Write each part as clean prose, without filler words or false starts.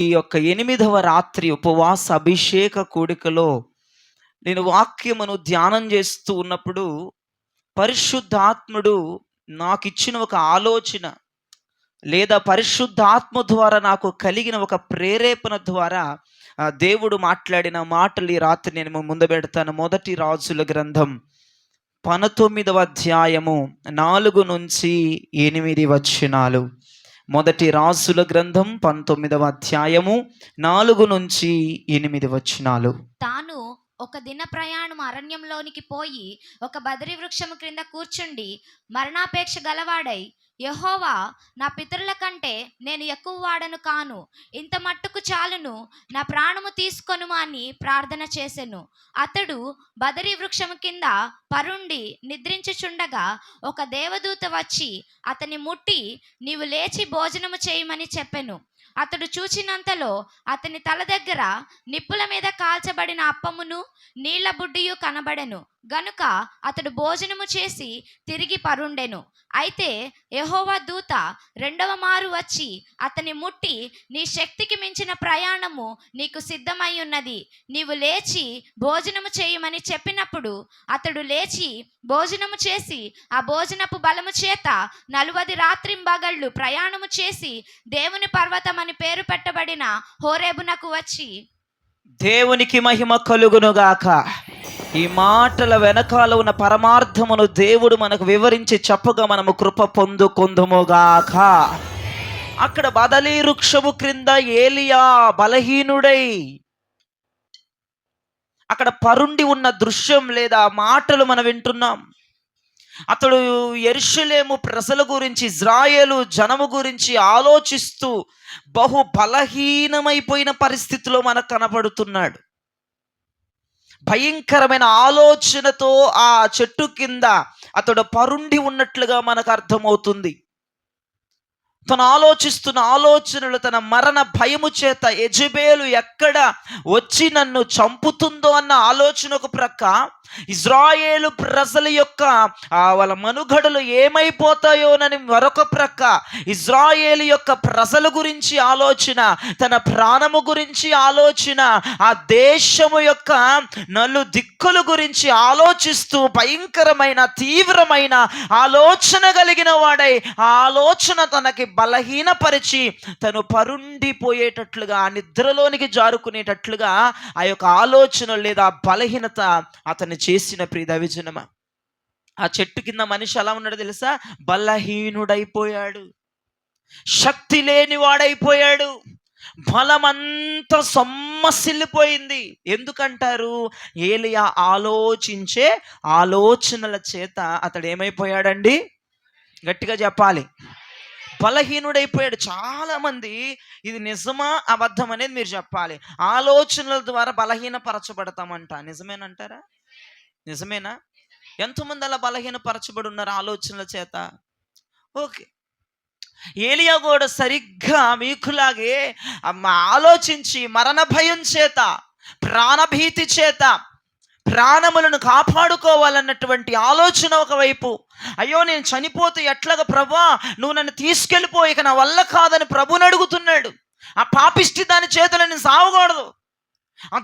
ఈ యొక్క 8వ రాత్రి ఉపవాస అభిషేక కూడికలో నేను వాక్యమును ధ్యానం చేస్తూ ఉన్నప్పుడు పరిశుద్ధాత్ముడు నాకు ఇచ్చిన ఒక ఆలోచన, లేదా పరిశుద్ధాత్మ ద్వారా నాకు కలిగిన ఒక ప్రేరేపణ ద్వారా దేవుడు మాట్లాడిన మాటలు ఈ రాత్రి నేను ముందు పెడతాను. మొదటి రాజుల గ్రంథం 19వ అధ్యాయము 4 నుంచి 8 వచనాలు. మొదటి రాజుల గ్రంథం 19వ అధ్యాయము 4 నుంచి 8 వచనాలు. తాను ఒక దిన ప్రయాణం అరణ్యంలోనికి పోయి ఒక బదరి వృక్షము క్రింద కూర్చుండి మరణాపేక్ష గలవాడై, యెహోవా, నా పితరుల కంటే నేను ఎక్కువ వాడను కాను, ఇంత మట్టుకు చాలును, నా ప్రాణము తీసుకొనుము అని ప్రార్థన చేసెను. అతడు బదరి వృక్షము కింద పరుండి నిద్రించుచుండగా ఒక దేవదూత వచ్చి అతని ముట్టి, నీవు లేచి భోజనము చేయమని చెప్పెను. అతడు చూచినంతలో అతని తల దగ్గర నిప్పుల మీద కాల్చబడిన అప్పమును నీళ్ల బుడ్డియు కనబడెను. గనుక అతడు భోజనము చేసి తిరిగి పరుండెను. అయితే యెహోవా దూత రెండవ మారు వచ్చి అతని ముట్టి, నీ శక్తికి మించిన ప్రయాణము నీకు సిద్ధమై ఉన్నది, నీవు లేచి భోజనము చేయమని చెప్పినప్పుడు అతడు లేచి భోజనము చేసి ఆ భోజనపు బలము చేత 40 రాత్రింబగళ్ళు ప్రయాణము చేసి దేవుని పర్వతం అని పేరు పెట్టబడిన హోరేబునకు వచ్చి, దేవునికి మహిమ కలుగునుగాక. ఈ మాటల వెనకాల ఉన్న పరమార్థమును దేవుడు మనకు వివరించి చెప్పగా మనము కృప పొందుకొందుముగాక. అక్కడ బదలి వృక్షము క్రింద ఏలియా బలహీనుడై అక్కడ పరుండి ఉన్న దృశ్యం లేదా మాటలు మనం వింటున్నాం. అతడు యెరూషలేము ప్రజల గురించి, ఇజ్రాయేలు జనము గురించి ఆలోచిస్తూ బహు బలహీనమైపోయిన పరిస్థితిలో మనకు కనబడుతున్నాడు. భయంకరమైన ఆలోచనతో ఆ చెట్టు కింద అతడు పరుండి ఉన్నట్లుగా మనకు అర్థమవుతుంది. తను ఆలోచిస్తున్న ఆలోచనలు తన మరణ భయము చేత యెజెబెలు ఎక్కడ వచ్చి నన్ను చంపుతుందో అన్న ఆలోచన ఒక ప్రక్క, ఇజ్రాయేలు ప్రజల యొక్క వాళ్ళ మనుగడలు ఏమైపోతాయోనని మరొక ప్రక్క, ఇజ్రాయేలు యొక్క ప్రజల గురించి ఆలోచన, తన ప్రాణము గురించి ఆలోచన, ఆ దేశము యొక్క నలు దిక్కుల గురించి ఆలోచిస్తూ భయంకరమైన తీవ్రమైన ఆలోచన కలిగిన వాడై ఆ ఆలోచన తనకి బలహీనపరిచి తను పరుండిపోయేటట్లుగా, నిద్రలోనికి జారుకునేటట్లుగా ఆ యొక్క ఆలోచన లేదా బలహీనత అతను చేసిన ప్రియ దైవజనమా. ఆ చెట్టు కింద మనిషి ఎలా ఉన్నాడో తెలుసా? బలహీనుడైపోయాడు, శక్తి లేనివాడైపోయాడు, బలమంతా సొమ్మసిల్లిపోయింది. ఎందుకంటారు? ఏలియా ఆలోచించే ఆలోచనల చేత అతడు ఏమైపోయాడండి? గట్టిగా చెప్పాలి, బలహీనుడైపోయాడు. చాలామంది ఇది నిజమా అబద్ధం అనేది మీరు చెప్పాలి. ఆలోచనల ద్వారా బలహీనపరచబడతామంట. నిజమేనంటారా? నిజమేనా? ఎంతమంది అలా బలహీనపరచబడి ఉన్నారు ఆలోచనల చేత? ఓకే, ఏలియా కూడా సరిగ్గా మీకులాగే ఆలోచించి మరణ భయం చేత, ప్రాణభీతి చేత ప్రాణములను కాపాడుకోవాలన్నటువంటి ఆలోచన ఒకవైపు, అయ్యో నేను చనిపోతే ఎట్లాగా ప్రభా, నువ్వు నన్ను తీసుకెళ్ళిపోయి ఇక నా వల్ల కాదని ప్రభుని అడుగుతున్నాడు. ఆ పాపిష్టి దాని చేతులు నేను సావకూడదు, ఆ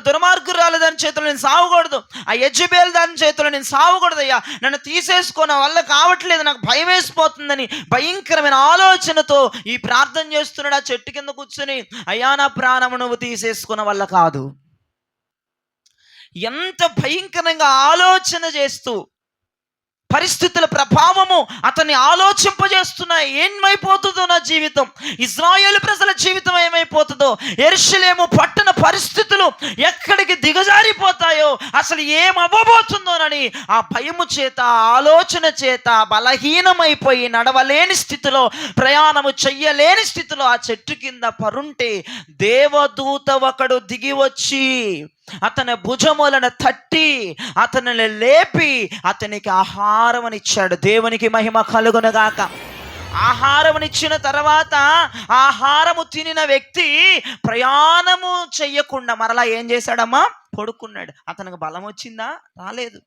దుర్మార్గురాలు దాని చేతులు నేను సావకూడదు, ఆ యెజెబెలు దాని చేతులు నేను సావకూడదు, అయ్యా నన్ను తీసేసుకో, నా వల్ల కావట్లేదు, నాకు భయం వేసిపోతుందని భయంకరమైన ఆలోచనతో ఈ ప్రార్థన చేస్తున్నాడు. ఆ చెట్టు కింద కూర్చొని, అయ్యా నా ప్రాణము నువ్వు తీసుకున్న వల్ల కాదు. ఎంత భయంకరంగా ఆలోచన చేస్తూ పరిస్థితుల ప్రభావము అతన్ని ఆలోచింపజేస్తున్నాయి. ఏమైపోతుందో నా జీవితం, ఇజ్రాయేలు ప్రజల జీవితం ఏమైపోతుందో, యెరూషలేము పట్టణ పరిస్థితులు ఎక్కడికి దిగజారిపోతాయో, అసలు ఏమవ్వబోతుందోనని ఆ భయము చేత, ఆలోచన చేత బలహీనమైపోయి నడవలేని స్థితిలో, ప్రయాణము చెయ్యలేని స్థితిలో ఆ చెట్టు కింద పరుంటే దేవదూత ఒకడు దిగి వచ్చి అతని భుజములను తట్టి అతనిని లేపి అతనికి ఆహారం ఇచ్చాడు. దేవునికి మహిమ కలుగునుగాక. ఆహారం ఇచ్చిన తర్వాత ఆహారము తినిన వ్యక్తి ప్రయాణము చెయ్యకుండా మరలా ఏం చేశాడమ్మా? పడుకున్నాడు. అతనికి బలం వచ్చిందా? రాలేదు.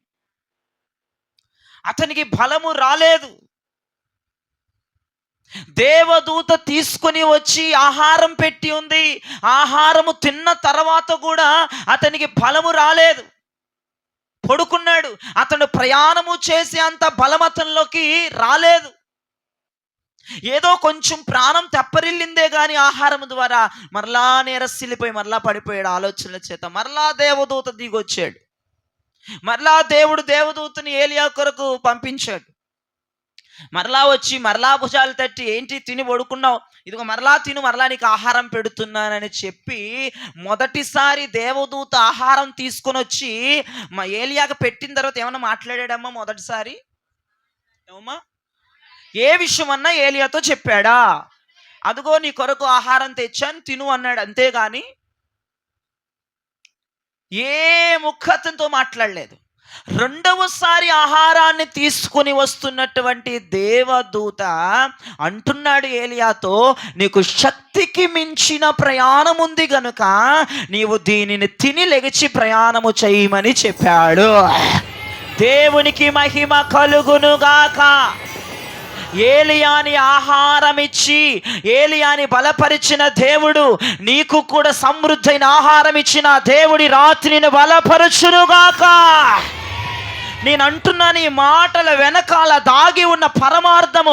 అతనికి బలము రాలేదు. దేవదూత తీసుకొని వచ్చి ఆహారం పెట్టి ఉంది. ఆహారము తిన్న తర్వాత కూడా అతనికి బలము రాలేదు, పడుకున్నాడు. అతడు ప్రయాణము చేసే అంత బలం అతనిలోకి రాలేదు. ఏదో కొంచెం ప్రాణం తెప్పరిల్లిందే గాని ఆహారం ద్వారా మరలా నీరసిల్లిపోయి మరలా పడిపోయాడు ఆలోచనల చేత. మరలా దేవదూత దిగొచ్చాడు. మరలా దేవుడు దేవదూతని ఏలియా కొరకు పంపించాడు. మరలా వచ్చి మరలా భుజాలు తట్టి, ఏంటి తిని పడుకున్నావు, ఇదిగో మరలా తిను, మరలా నీకు ఆహారం పెడుతున్నానని చెప్పి మొదటిసారి దేవదూత ఆహారం తీసుకొని వచ్చి మా ఏలియాకి పెట్టిన తర్వాత ఏమన్నా మాట్లాడాడమ్మా? మొదటిసారి ఏమమ్మా ఏ విషయం అన్నా ఏలియాతో చెప్పాడా? అదిగో నీ కొరకు ఆహారం తెచ్చాను తిను అన్నాడు. అంతేగాని ఏ ముఖతంతో మాట్లాడలేదు. రెండవసారి ఆహారాన్ని తీసుకుని వస్తున్నటువంటి దేవదూత అంటున్నాడు ఏలియాతో, నీకు శక్తికి మించిన ప్రయాణం ఉంది గనుక నీవు దీనిని తిని లెగిచి ప్రయాణము చేయమని చెప్పాడు. దేవునికి మహిమ కలుగునుగాక. ఏలియాని ఆహారం ఇచ్చి ఏలియాని బలపరిచిన దేవుడు నీకు కూడా సమృద్ధైన ఆహారం ఇచ్చిన దేవుడి రాత్రిని బలపరచునుగాక. నేను అంటున్నాను, ఈ మాటల వెనకాల దాగి ఉన్న పరమార్థము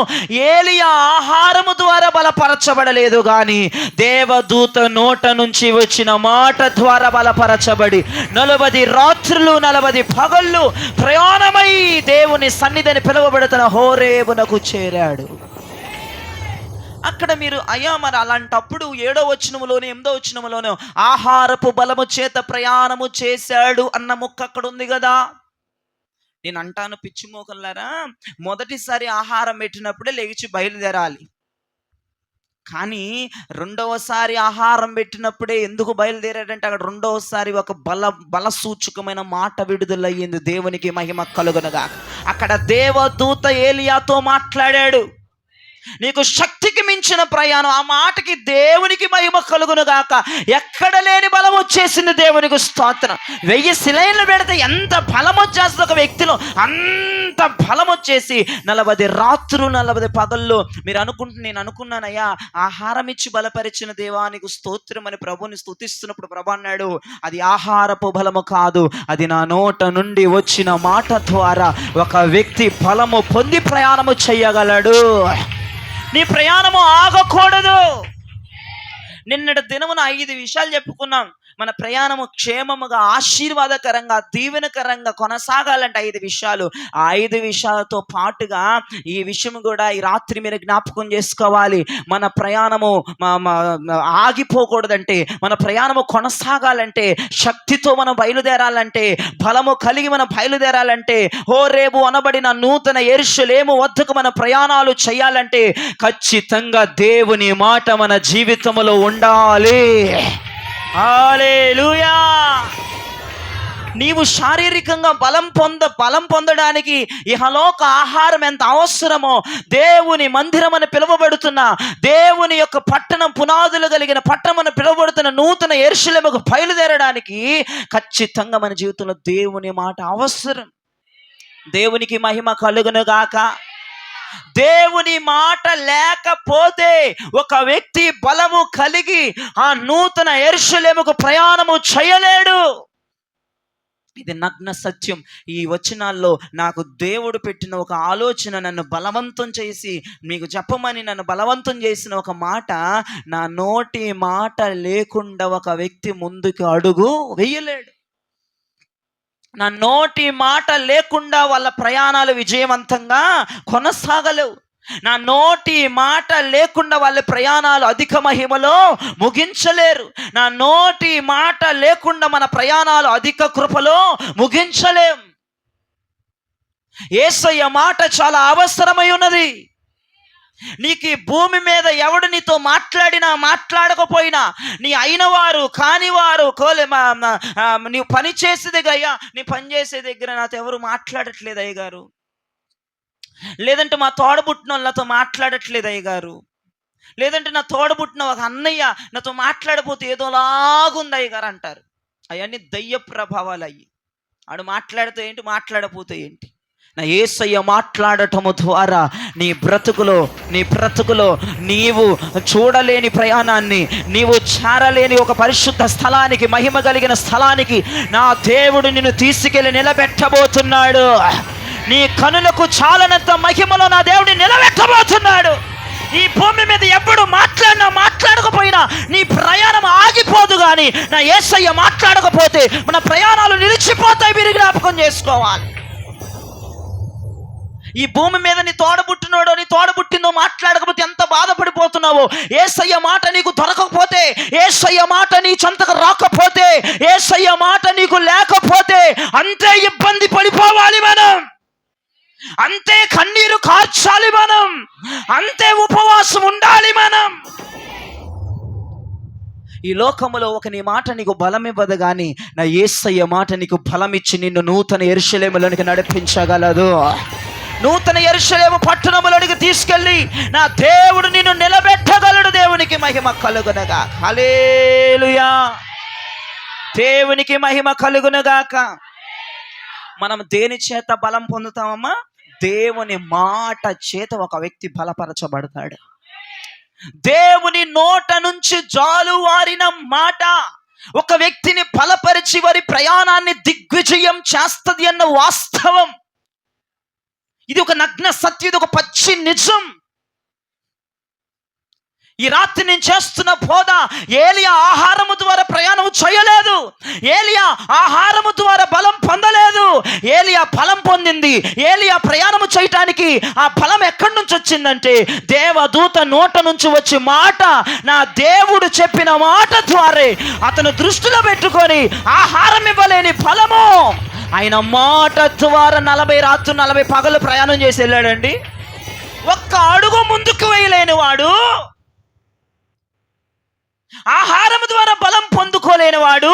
ఏలియా ఆహారము ద్వారా బలపరచబడలేదు కానీ దేవదూత నోట నుంచి వచ్చిన మాట ద్వారా బలపరచబడి 40 రాత్రులు 40 పగళ్ళు ప్రయాణమై దేవుని సన్నిధిని పిలువబడుతున్న హోరేబునకు చేరాడు. అక్కడ మీరు అయ్యా మరి అలాంటప్పుడు 7వ వచనములోనే 8వ వచనములోనే ఆహారపు బలము చేత ప్రయాణము చేశాడు అన్న ముక్క అక్కడ ఉంది కదా. నేను అంటాను, పిచ్చి మోకల్లారా, మొదటిసారి ఆహారం పెట్టినప్పుడే లేచి బయలుదేరాలి. కానీ రెండవసారి ఆహారం పెట్టినప్పుడే ఎందుకు బయలుదేరాడంటే అక్కడ రెండవసారి ఒక బల సూచకమైన మాట విడుదలయ్యింది. దేవునికి మహిమ కలుగునుగా. అక్కడ దేవదూత ఏలియాతో మాట్లాడాడు, నీకు శక్తికి మించిన ప్రయాణం. ఆ మాటకి దేవునికి మహిమ కలుగును గాక. ఎక్కడ లేని బలం వచ్చేసింది. దేవునికి స్తోత్రం. 1000 సిలైన్లు పెడితే ఎంత బలం వచ్చేస్తుంది ఒక వ్యక్తిలో, అంత బలం వచ్చేసి 40 రాత్రులు 40 పగళ్ళు నేను అనుకున్నానయ్యా, ఆహారం ఇచ్చి బలపరిచిన దేవానికి స్తోత్రం అని ప్రభుని స్తుతిస్తున్నప్పుడు ప్రభు అన్నాడు, అది ఆహారపు బలము కాదు, అది నా నోట నుండి వచ్చిన మాట ద్వారా ఒక వ్యక్తి బలము పొంది ప్రయాణము చేయగలడు. నీ ప్రయాణము ఆగకూడదు. నిన్నటి దినమున 5 విషయాలు చెప్పుకున్నాం. మన ప్రయాణము క్షేమముగా, ఆశీర్వాదకరంగా, దీవెనకరంగా కొనసాగాలంటే 5 విషయాలు. ఆ 5 విషయాలతో పాటుగా ఈ విషయం కూడా ఈ రాత్రి మీరు జ్ఞాపకం చేసుకోవాలి. మన ప్రయాణము ఆగిపోకూడదంటే, మన ప్రయాణము కొనసాగాలంటే, శక్తితో మనం బయలుదేరాలంటే, బలము కలిగి మనం బయలుదేరాలంటే, హోరేబు అనబడిన నూతన యెరూషలేము వద్దకు మన ప్రయాణాలు చేయాలంటే ఖచ్చితంగా దేవుని మాట మన జీవితంలో ఉండాలి. హల్లెలూయా. నీవు శారీరకంగా బలం పొందడానికి ఇహలోక ఆహారం ఎంత అవసరమో, దేవుని మందిరం అని పిలువబడుతున్న, దేవుని యొక్క పట్టణం పునాదులు కలిగిన పట్టణం అని పిలువబడుతున్న నూతన యెరూషలేముకు బయలుదేరడానికి ఖచ్చితంగా మన జీవితంలో దేవుని మాట అవసరం. దేవునికి మహిమ కలుగును గాక. దేవుని మాట లేకపోతే ఒక వ్యక్తి బలము కలిగి ఆ నూతన యెరూషలేముకు ప్రయాణము చేయలేడు. ఇది నగ్న సత్యం. ఈ వచనాల్లో నాకు దేవుడు పెట్టిన ఒక ఆలోచన, నన్ను బలవంతం చేసి మీకు చెప్పమని నన్ను బలవంతం చేసిన ఒక మాట, నా నోటి మాట లేకుండా ఒక వ్యక్తి ముందుకు అడుగు వేయలేడు. నా నోటి మాట లేకుండా వాళ్ళ ప్రయాణాలు విజయవంతంగా కొనసాగలేవు. నా నోటి మాట లేకుండా వాళ్ళ ప్రయాణాలు అధిక మహిమలో ముగించలేరు. నా నోటి మాట లేకుండా మన ప్రయాణాలు అధిక కృపలో ముగించలేం. యేసయ్య మాట చాలా అవసరమై ఉన్నది. నీకు ఈ భూమి మీద ఎవడు నీతో మాట్లాడినా మాట్లాడకపోయినా, నీ అయినవారు కానివారు నీవు పని చేసే దగ్గర, అయ్యా నీ పని చేసే దగ్గర నాతో ఎవరు మాట్లాడట్లేదు అయ్యగారు, లేదంటే మా తోడబుట్టిన వాళ్ళతో మాట్లాడట్లేదు అయ్యగారు, లేదంటే నా తోడబుట్టిన ఒక అన్నయ్య నాతో మాట్లాడపోతే ఏదోలాగుంది అయ్యగారు అంటారు. అవన్నీ దయ్య ప్రభావాలు అయ్యి. ఆడు మాట్లాడితే ఏంటి, మాట్లాడపోతే ఏంటి. నా యేసయ్య మాట్లాడటము ద్వారా నీ బ్రతుకులో నీవు చూడలేని ప్రయాణాన్ని, నీవు చేరలేని ఒక పరిశుద్ధ స్థలానికి, మహిమ కలిగిన స్థలానికి నా దేవుడు నిన్ను తీసుకెళ్ళి నిలబెట్టబోతున్నాడు. నీ కనులకు చాలనంత మహిమలో నా దేవుడిని నిలబెట్టబోతున్నాడు. ఈ భూమి మీద ఎప్పుడు మాట్లాడకపోయినా నీ ప్రయాణం ఆగిపోదు. కానీ నా యేసయ్య మాట్లాడకపోతే మన ప్రయాణాలు నిలిచిపోతాయి. మీరు జ్ఞాపకం చేసుకోవాలి. ఈ భూమి మీద నీ తోడబుట్టినోడో నీ తోడబుట్టిందో మాట్లాడకపోతే ఎంత బాధపడిపోతున్నావో, యేసయ్య మాట నీకు దొరకకపోతే, యేసయ్య మాట నీ చెంతకు రాకపోతే, యేసయ్య మాట నీకు లేకపోతే అంతే ఇబ్బంది పడిపోవాలి మనం, అంతే కన్నీరు కార్చాలి మనం, అంతే ఉపవాసం ఉండాలి మనం. ఈ లోకములో నీ మాట నీకు బలం ఇవ్వదు, కానీ నా యేసయ్య మాట నీకు బలం ఇచ్చి నిన్ను నూతన యెరూషలేములోనికి నడిపించగలదు. నూతన యెరూషలేము పట్టణములోనికి తీసుకెళ్ళి నా దేవుడు నిన్ను నిలబెట్టగలడు. దేవునికి మహిమ కలుగునగా. హల్లెలూయా. దేవునికి మహిమ కలుగునగాక. మనం దేని చేత బలం పొందుతామమ్మా? దేవుని మాట చేత ఒక వ్యక్తి బలపరచబడతాడు. దేవుని నోట నుంచి జాలువారిన మాట ఒక వ్యక్తిని బలపరిచి వారి ప్రయాణాన్ని దిగ్విజయం చేస్తుంది అన్న వాస్తవం. ఇది ఒక నగ్న సత్యం, ఇది ఒక పచ్చి నిజం. ఈ రాత్రి నేను చేస్తున్న బోధ, ఏలియా ఆహారము ద్వారా ప్రయాణం చేయలేదు, ఏలియా ఆహారము ద్వారా బలం పొందలేదు. ఏలియా బలం పొందింది. ఏలియా ప్రయాణము చేయటానికి ఆ బలం ఎక్కడి నుంచి వచ్చిందంటే దేవదూత నోట నుంచి వచ్చే మాట, నా దేవుడు చెప్పిన మాట ద్వారా అతను దృష్టిలో పెట్టుకొని ఆహారం ఇవ్వలేని బలము ఆయన మాట ద్వారా 40 రాత్రులు 40 పగలు ప్రయాణం చేసి వెళ్ళాడండి. ఒక్క అడుగు ముందుకు వేయలేని వాడు, ఆహారం ద్వారా బలం పొందుకోలేని వాడు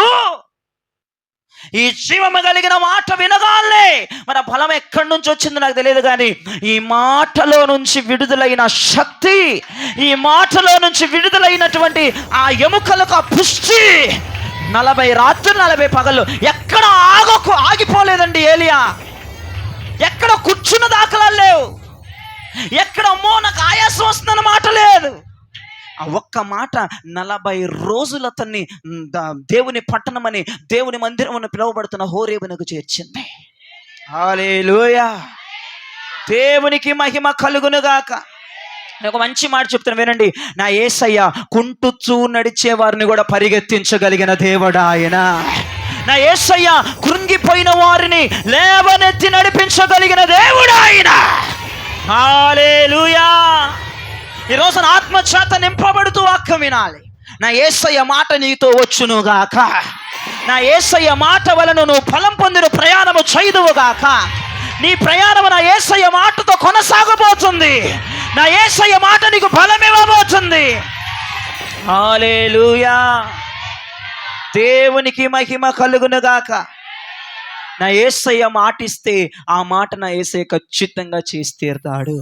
ఈ జీవము కలిగిన మాట వినగాలే మన బలం ఎక్కడి నుంచి వచ్చిందో నాకు తెలియదు, కానీ ఈ మాటలో నుంచి విడుదలైన శక్తి, ఈ మాటలో నుంచి విడుదలైనటువంటి ఆ ఎముకలకు ఆ పుష్టి 40 రాత్రులు 40 పగలు ఎక్కడ ఆగిపోలేదండి. ఏలియా ఎక్కడ కూర్చున్న దాఖలాలు లేవు, ఎక్కడ అమ్మో నాకు ఆయాసం వస్తుందన్న మాట లేదు. ఆ ఒక్క మాట 40 రోజులు అతన్ని దేవుని పట్టణమని, దేవుని మందిరం అని పిలువబడుతున్న హోరేబునకు చేర్చింది. హల్లెలూయా. దేవునికి మహిమ కలుగునుగాక. నేను ఒక మంచి మాట చెప్తాను వినండి. నా యేసయ్య కుంటుచూ నడిచే వారిని కూడా పరిగెత్తించగలిగిన దేవుడు ఆయన. నా యేసయ్య కృంగిపోయిన వారిని లేవనెత్తి నడిపించగలిగిన దేవుడు ఆయన. హల్లెలూయా. ఈ రోజున ఆత్మచేత నింపబడుతూ వాక్యం వినాలి. నా యేసయ్య మాట నీతో వచ్చునుగాక. నా యేసయ్య మాట వలన నువ్వు బలం పొందిన ప్రయాణము చేయదువుగాక. నీ ప్రయాణం నా యేసయ్య మాటతో కొనసాగబోతుంది. నా యేసయ్య మాట నీకు బలం ఇవ్వబోతుంది. హల్లెలూయా. దేవునికి మహిమ కలుగునుగాక. నా యేసయ్య మాటిస్తే ఆ మాట నా యేసయ్య ఖచ్చితంగా చేసి తీరుతాడు.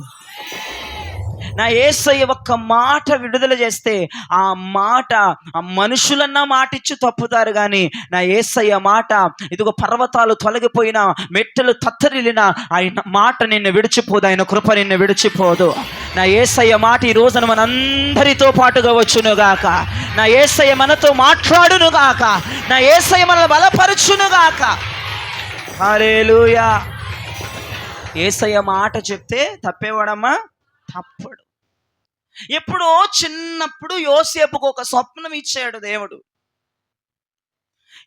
నా యేసయ్య ఒక్క మాట విడుదల చేస్తే ఆ మాట ఆ మనుషులన్నా మాటిచ్చి తప్పుతారు, కానీ నా యేసయ్య మాట ఇదిగో పర్వతాలు తొలగిపోయినా, మెట్టలు తత్తరిల్లిన ఆయన మాట నిన్ను విడిచిపోదు, ఆయన కృప నిన్ను విడిచిపోదు. నా యేసయ్య మాట ఈ రోజున మనందరితో పాటుగా వచ్చునుగాక. నా యేసయ్య మనతో మాట్లాడునుగాక. నా యేసయ్య మనల్ని బలపరచునుగాక. హల్లెలూయా. యేసయ్య మాట చెప్తే తప్పేవాడమ్మా? తప్పడు. ఎప్పుడో చిన్నప్పుడు యోసేపుకు ఒక స్వప్నం ఇచ్చాడు దేవుడు.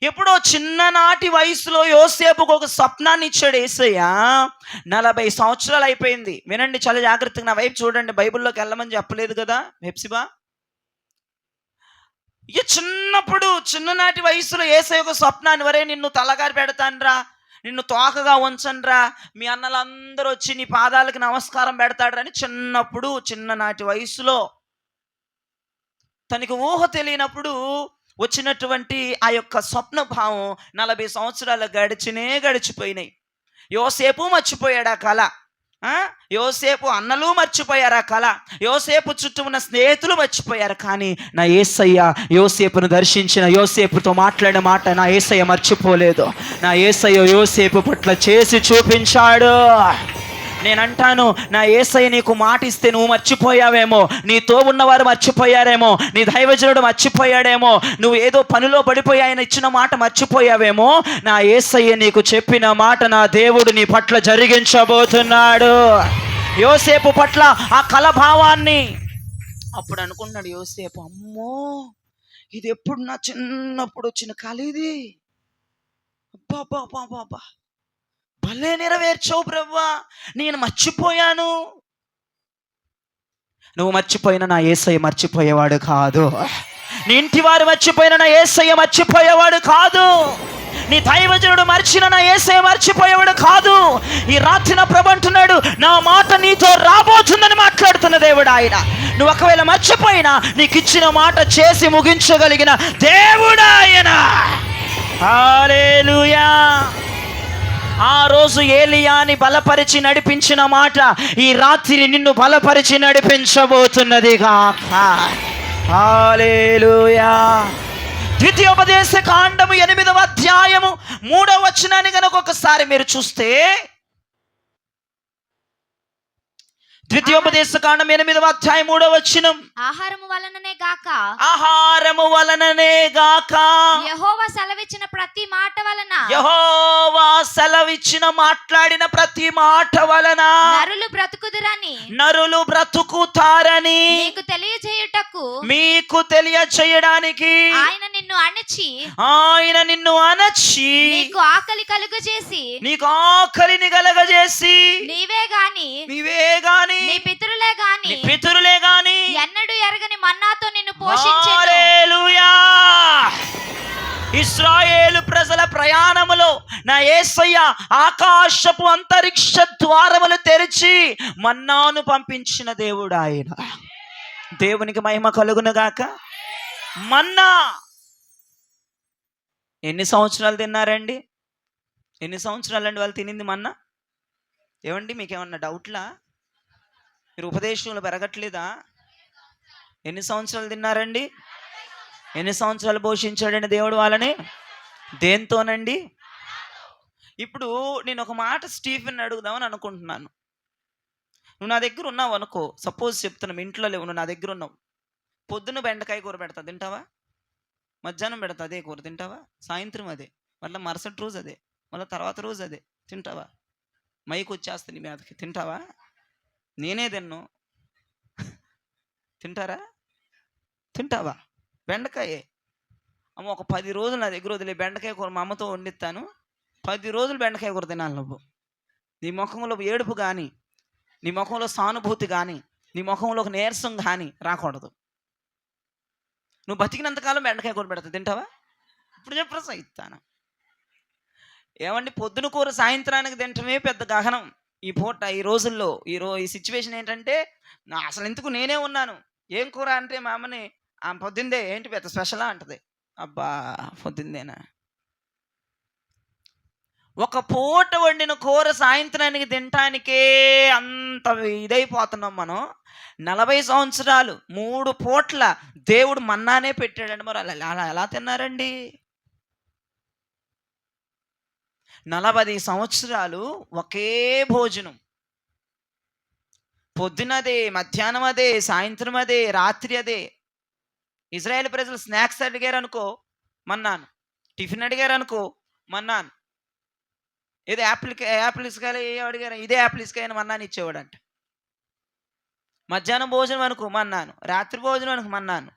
ఎప్పుడో చిన్ననాటి వయసులో యోసేపుకు ఒక స్వప్నాన్ని ఇచ్చాడు యేసయ్య. 40 సంవత్సరాలు అయిపోయింది. వినండి చాలా జాగ్రత్తగా, నా వైపు చూడండి. బైబిల్లోకి వెళ్ళమని చెప్పలేదు కదా హెప్సిబా. ఇక చిన్ననాటి వయసులో యేసయ్య ఒక స్వప్నాన్ని, వరే నిన్ను తలగారి పెడతానురా, నిన్ను తోకగా ఉంచండ్రా, మీ అన్నలందరూ వచ్చి నీ పాదాలకు నమస్కారం పెడతాడని చిన్ననాటి వయసులో తనకి ఊహ తెలియనప్పుడు వచ్చినటువంటి ఆ యొక్క స్వప్న భావం 40 సంవత్సరాలు గడిచిపోయినాయి. యోసేపు మర్చిపోయాడు ఆ కళ. యోసేపు అన్నలు మర్చిపోయారు ఆ కళ, యోసేపు చుట్టూ ఉన్న స్నేహితులు మర్చిపోయారు. కానీ నా యేసయ్య యోసేపును దర్శించిన, యోసేపుతో మాట్లాడిన మాట నా యేసయ్య మర్చిపోలేదు. నా యేసయ్య యోసేపు పట్ల చేసి చూపించాడు. నేనంటాను, నా యేసయ్య నీకు మాట ఇస్తే నువ్వు మర్చిపోయావేమో, నీతో ఉన్నవారు మర్చిపోయారేమో, నీ దైవజనుడు మర్చిపోయాడేమో, నువ్వు ఏదో పనిలో పడిపోయి ఆయన ఇచ్చిన మాట మర్చిపోయావేమో. నా యేసయ్య నీకు చెప్పిన మాట నా దేవుడు నీ పట్ల జరిగించబోతున్నాడు. యోసేపు పట్ల ఆ కలభావాన్ని అప్పుడు అనుకున్నాడు యోసేపు, అమ్మో ఇది ఎప్పుడు నా చిన్నప్పుడు వచ్చిన కళ ఇది, అబ్బా భలే నెరవేర్చావు ప్రభువా, నేను మర్చిపోయాను. నువ్వు మర్చిపోయిన నా యేసయ్య మర్చిపోయేవాడు కాదు. నీ ఇంటి వారు మర్చిపోయిన నా యేసయ్య మర్చిపోయేవాడు కాదు. నీ దైవజనుడు మర్చిన నా యేసయ్య మర్చిపోయేవాడు కాదు. ఈ రాత్రి నా ప్రభు అంటున్నాడు, నా మాట నీతో రాబోతుందని మాట్లాడుతున్న దేవుడు ఆయన. నువ్వు ఒకవేళ మర్చిపోయినా నీకు ఇచ్చిన మాట చేసి ముగించగలిగిన దేవుడు ఆయన. హల్లెలూయా. ఆ రోజు ఏలియాని బలపరిచి నడిపించిన మాట ఈ రాత్రి నిన్ను బలపరిచి నడిపించబోతున్నది గాక. హల్లెలూయా. ద్వితీయోపదేశ కాండము 8వ అధ్యాయము 3వ వచనాన్ని కనుక ఒకసారి మీరు చూస్తే, ద్వితీయోపదేశ కాండం 8వ అధ్యాయం 3వ వచనం, ఆహారము వలననే గాక, ఆహారము వలననే గాక, యెహోవా సెలవిచ్చిన ప్రతి మాట వలన, యెహోవా సెలవిచ్చిన మాట్లాడిన ప్రతి మాట వలన నరులు బ్రతుకుదురని, నరులు బ్రతుకుతారని నీకు తెలియజేయుటకు, మీకు తెలియచేయడానికి ఆయన నిన్ను అణచి, నీకు ఆకలి కలుగజేసి, నీకు ఆకలిని కలగజేసి, నీవే గాని నీ పితరులే గాని ఎన్నడూ ఎరగని మన్నాతో నిన్ను పోషించెను. హల్లెలూయా. ఇశ్రాయేలు ప్రజల ప్రయాణములో నా యేసయ్య ఆకాశపు అంతరిక్ష ద్వారములు తెరిచి మన్నాను పంపించిన దేవుడు ఆయన. దేవునికి మహిమ కలుగును గాక. మన్నా ఎన్ని సంవత్సరాలు తిన్నారండి? ఎన్ని సంవత్సరాలండి వాళ్ళు తినింది మన్నా? ఏమండి మీకేమన్నా డౌట్లా? మీరు ఉపదేశంలో పెరగట్లేదా? ఎన్ని సంవత్సరాలు తిన్నారండి? ఎన్ని సంవత్సరాలు పోషించాడండి దేవుడు వాళ్ళని? దేంతోనండి? ఇప్పుడు నేను ఒక మాట స్టీఫెన్ అడుగుదామని అనుకుంటున్నాను. నువ్వు నా దగ్గర ఉన్నావు అనుకో, సపోజ్ చెప్తున్నావు, ఇంట్లో లేవు, నువ్వు నా దగ్గర ఉన్నావు. పొద్దున్న బెండకాయ కూర పెడతా, తింటావా? మధ్యాహ్నం పెడతా, అదే కూర తింటావా? సాయంత్రం అదే, మళ్ళీ మరుసటి రోజు అదే, మళ్ళీ తర్వాత రోజు అదే, తింటావా? మైకి వచ్చేస్తా నీ మీదకి, తింటావా? నేనే తిన్ను, తింటారా? తింటావా? బెండకాయే అమ్మ, ఒక 10 రోజులు నా దగ్గర వదిలే, బెండకాయ కూర మా అమ్మతో వండిస్తాను, 10 రోజులు బెండకాయ కూర తినాలి నువ్వు. నీ ముఖంలో ఏడుపు కానీ, నీ ముఖంలో సానుభూతి కానీ, నీ ముఖంలో ఒక నీరసం కానీ రాకూడదు. నువ్వు బతికినంతకాలం బెండకాయ కూర పెడతా, తింటావా? ఇప్పుడు చెప్పరా సైతాను. ఏమండి, పొద్దున కూర సాయంత్రానికి తింటమే పెద్ద గహనం ఈ పూట, ఈ రోజుల్లో. ఈ సిచ్యువేషన్ ఏంటంటే, అసలు ఎందుకు నేనే ఉన్నాను, ఏం కూర అంటే మా అమ్మని, పొద్దుందే ఏంటి పెద్ద స్పెషలా అంటది. అబ్బా పొద్దుందేనా? ఒక పూట వండిన కూర సాయంత్రానికి తినటానికే అంత ఇదైపోతున్నాం మనం. 40 సంవత్సరాలు 3 పూట్ల దేవుడు మన్నానే పెట్టాడండి. మరి అలా ఎలా తిన్నారండి? 40 సంవత్సరాలు ఒకే భోజనం, పొద్దునదే, మధ్యాహ్నం అదే, సాయంత్రం అదే, రాత్రి అదే. ఇజ్రాయేల్ ప్రజలు స్నాక్స్ అడిగారు అనుకో మన్నాను, టిఫిన్ అడిగారు అనుకో మన్నాను, ఏదో యాపిల్ ఇసుకాయలు ఏ అడిగారు, ఇదే యాపిల్ ఇసుకాయని మన్నాను ఇచ్చేవాడు అంట. మధ్యాహ్నం భోజనం అనుకో మన్నాను, రాత్రి భోజనం అనుకో మన్నాను.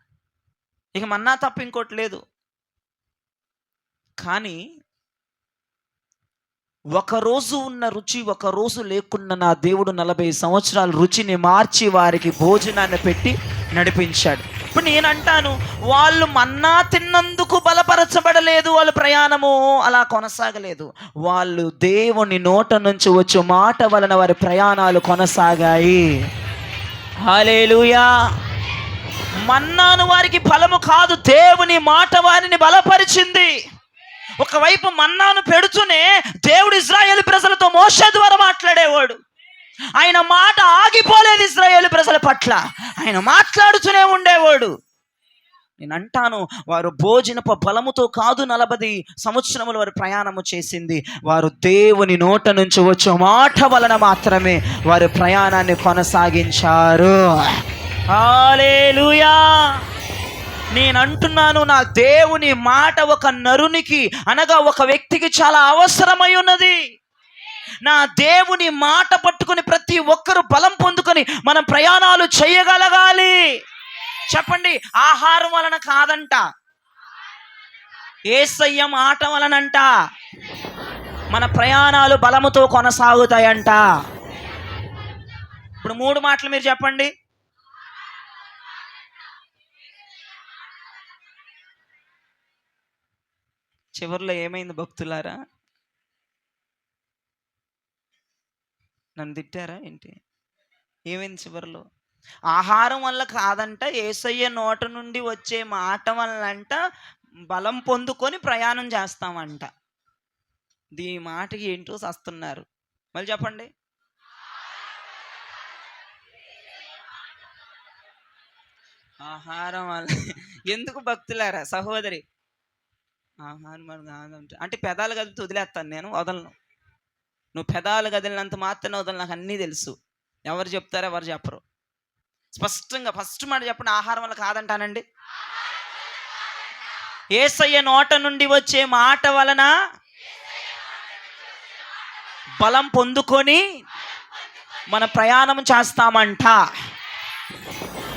ఇక మన్నా తప్ప ఇంకోటి లేదు. కానీ ఒకరోజు ఉన్న రుచి ఒకరోజు లేకున్న నా దేవుడు 40 సంవత్సరాల రుచిని మార్చి వారికి భోజనాన్ని పెట్టి నడిపించాడు. ఇప్పుడు నేను అంటాను, వాళ్ళు మన్నా తిన్నందుకు బలపరచబడలేదు, వాళ్ళ ప్రయాణము అలా కొనసాగలేదు. వాళ్ళు దేవుని నోట నుంచి వచ్చే మాట వలన వారి ప్రయాణాలు కొనసాగాయి. హల్లెలూయా. మన్నాను వారికి ఫలము కాదు, దేవుని మాట వారిని బలపరిచింది. ఒకవైపు మన్నాను పెడుతూనే దేవుడు ఇశ్రాయేలు ప్రజలతో మోషే ద్వారా మాట్లాడేవాడు. ఆయన మాట ఆగిపోలేదు ఇశ్రాయేలు ప్రజల పట్ల, ఆయన మాట్లాడుతూనే ఉండేవాడు. నేను అంటాను, వారు భోజనపు బలముతో కాదు 40 సంవత్సరములు వారు ప్రయాణము చేసింది, వారు దేవుని నోట నుంచి వచ్చే మాట వలన మాత్రమే వారు ప్రయాణాన్ని కొనసాగించారు. హల్లెలూయా. నేను అంటున్నాను, నా దేవుని మాట ఒక నరునికి అనగా ఒక వ్యక్తికి చాలా అవసరమై ఉన్నది. నా దేవుని మాట పట్టుకుని ప్రతి ఒక్కరు బలం పొందుకొని మనం ప్రయాణాలు చేయగలగాలి. చెప్పండి, ఆహారం వలన కాదంట, యేసయ్య మాట వలనంట మన ప్రయాణాలు బలముతో కొనసాగుతాయంట. ఇప్పుడు 3 మాటలు మీరు చెప్పండి. చివరిలో ఏమైంది భక్తులారా? నన్ను తిట్టారా ఏంటి? ఏమైంది చివరిలో? ఆహారం వల్ల కాదంట, యేసయ్య నోట నుండి వచ్చే మాట వల్లంట బలం పొందుకొని ప్రయాణం చేస్తామంట. ఈ మాటకి ఏంటో చస్తున్నారు. మళ్ళీ చెప్పండి. ఆహారం వల్ల ఎందుకు భక్తులారా? సహోదరి, ఆహారం వల్ల కాదంట అంటే పెదాలు కదిలితే వదిలేస్తాను, నేను వదలను. నువ్వు పెదాలు కదిలినంత మాత్రమే వదలను, నాకు అన్నీ తెలుసు. ఎవరు చెప్తారో ఎవరు చెప్పరు. స్పష్టంగా ఫస్ట్ మాట చెప్పండి, ఆహారం వల్ల కాదంటానండి. యేసయ్య నోట నుండి వచ్చే మాట వలన బలం పొందుకొని మన ప్రయాణం చేస్తామంట.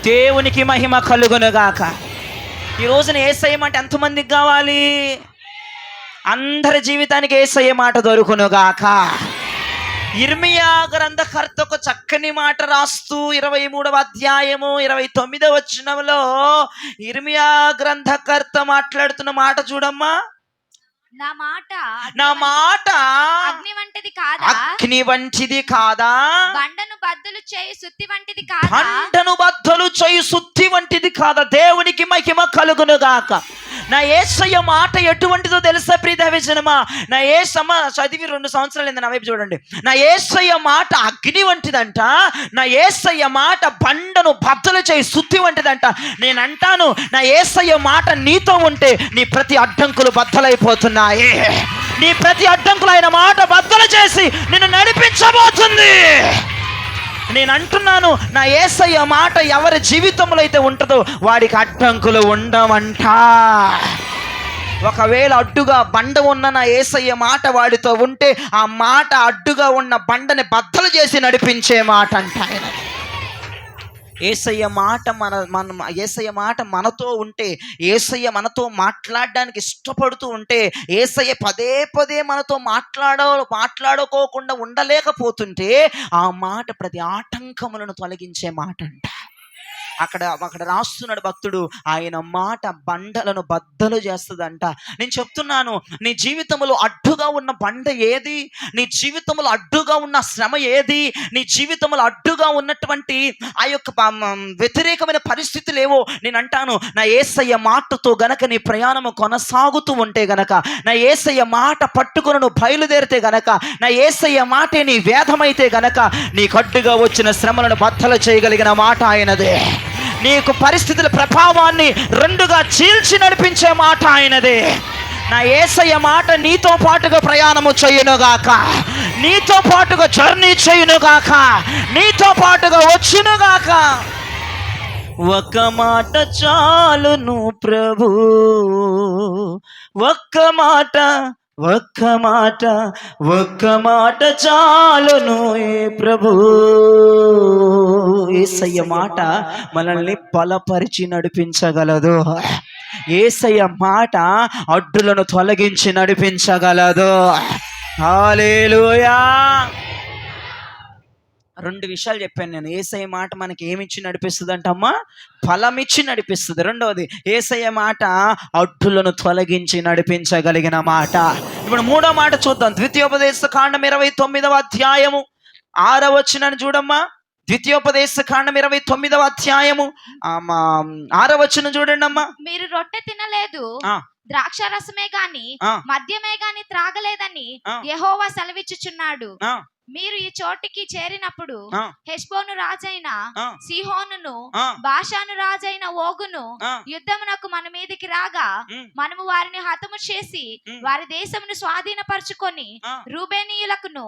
దేవునికి మహిమ కలుగునుగాక. ఈ రోజున యేసయ్య మాట ఎంతమందికి కావాలి? అందరి జీవితానికి యేసయ్య మాట దొరుకునుగాక. ఇర్మియా గ్రంథకర్త ఒక చక్కని మాట రాస్తూ 23వ అధ్యాయము 29వ వచనంలో ఇర్మియా గ్రంథకర్త మాట్లాడుతున్న మాట చూడమ్మా. నా మాట అగ్ని వంటిది కాదా? అగ్ని వంటిది కాదా? బండను బద్దలు చేయు సుత్తి వంటిది కాదా? బండను బద్దలు చేయు సుత్తి వంటిది కాదా? దేవునికి మహిమ కలుగునుగాక. నా యేసయ్య మాట ఎటువంటిదో తెలుసా ప్రియ దైవజనమా? నా యేసమ్మ చదివి 2 సంవత్సరాలు అయింది, నా వైపు చూడండి. నా యేసయ్య మాట అగ్ని వంటిదంట, నా యేసయ్య మాట బండను బద్దలు చేయి సుత్తి వంటిదంట. నేను అంటాను, నా యేసయ్య మాట నీతో ఉంటే నీ ప్రతి అడ్డంకులు బద్దలైపోతున్నాయి. నీ ప్రతి అడ్డంకులు ఆయన మాట బద్దలు చేసి నిన్ను నడిపించబోతుంది. నేను అంటున్నాను, నా యేసయ్య మాట ఎవరి జీవితంలో అయితే ఉంటుందో వాడికి అడ్డంకులు ఉండవంట. ఒకవేళ అడ్డుగా బండ ఉన్న నా యేసయ్య మాట వాడితో ఉంటే ఆ మాట అడ్డుగా ఉన్న బండని బద్దలు చేసి నడిపించే మాట అంట ఆయన. యేసయ్య మాట మనతో ఉంటే, యేసయ్య మనతో మాట్లాడడానికి ఇష్టపడుతూ ఉంటే, యేసయ్య పదే పదే మనతో మాట్లాడుకోకుండా ఉండలేకపోతుంటే ఆ మాట ప్రతి ఆటంకములను తొలగించే మాట అంట. అక్కడ రాస్తున్నాడు భక్తుడు, ఆయన మాట బండలను బద్దలు చేస్తుందంట. నేను చెప్తున్నాను, నీ జీవితంలో అడ్డుగా ఉన్న బండ ఏది? నీ జీవితంలో అడ్డుగా ఉన్న శ్రమ ఏది? నీ జీవితంలో అడ్డుగా ఉన్నటువంటి ఆ యొక్క వ్యతిరేకమైన పరిస్థితులు ఏవో నేను అంటాను, నా యేసయ్య మాటతో గనక నీ ప్రయాణము కొనసాగుతూ ఉంటే గనక, నా యేసయ్య మాట పట్టుకుని నువ్వు బయలుదేరితే గనక, నా యేసయ్య మాటే నీ వేదమైతే గనక, నీకు అడ్డుగా వచ్చిన శ్రమలను బద్దలు చేయగలిగిన మాట ఆయనదే. నీకు పరిస్థితుల ప్రభావాన్ని 2గా చీల్చి నడిపించే మాట ఆయనదే. నా యేసయ్య మాట నీతో పాటుగా ప్రయాణము చేయునుగాక, నీతో పాటుగా జర్నీ చేయునుగాక, నీతో పాటుగా వచ్చునుగాక. ఒక మాట చాలును ప్రభు, ఒక్క మాట చాలును ప్రభు. యేసయ్య మాట మనల్ని బలపరిచి నడిపించగలదు. యేసయ్య మాట అడ్డులను తొలగించి నడిపించగలదు. హల్లెలూయా. 2 విషయాలు చెప్పాను నేను. యేసయ్య మాట మనకి ఏమిచ్చి నడిపిస్తుంది అంటమ్మా? ఫలమిచ్చి నడిపిస్తుంది. రెండవది, యేసయ్య మాట అడ్డులను తొలగించి నడిపించగలిగిన మాట. ఇప్పుడు 3వ మాట చూద్దాం. ద్వితీయోపదేశ కాండం 29వ అధ్యాయము 6వ వచనాన్ని చూడమ్మా. ద్వితీయోపదేశ కాండం 29వ అధ్యాయము 6వ వచనం చూడండి అమ్మా. మీరు రొట్టె తినలేదు, ద్రాక్ష రసమే గాని మద్యమే గాని త్రాగలేదని యెహోవా సెలవిచ్చుచున్నాడు. మీరు ఈ చోటికి చేరినప్పుడు ఆ, హెష్బోను రాజైన ఆ, సీహోనును ఆ, బాషాను రాజైన ఓగును ఆ, యుద్ధమునకు మన మీదికి రాగా ఉమ్, మనము వారిని హతము చేసి ఉమ్, వారి దేశమును స్వాధీనపరచుకొని ఆ, రూబేనీయులకును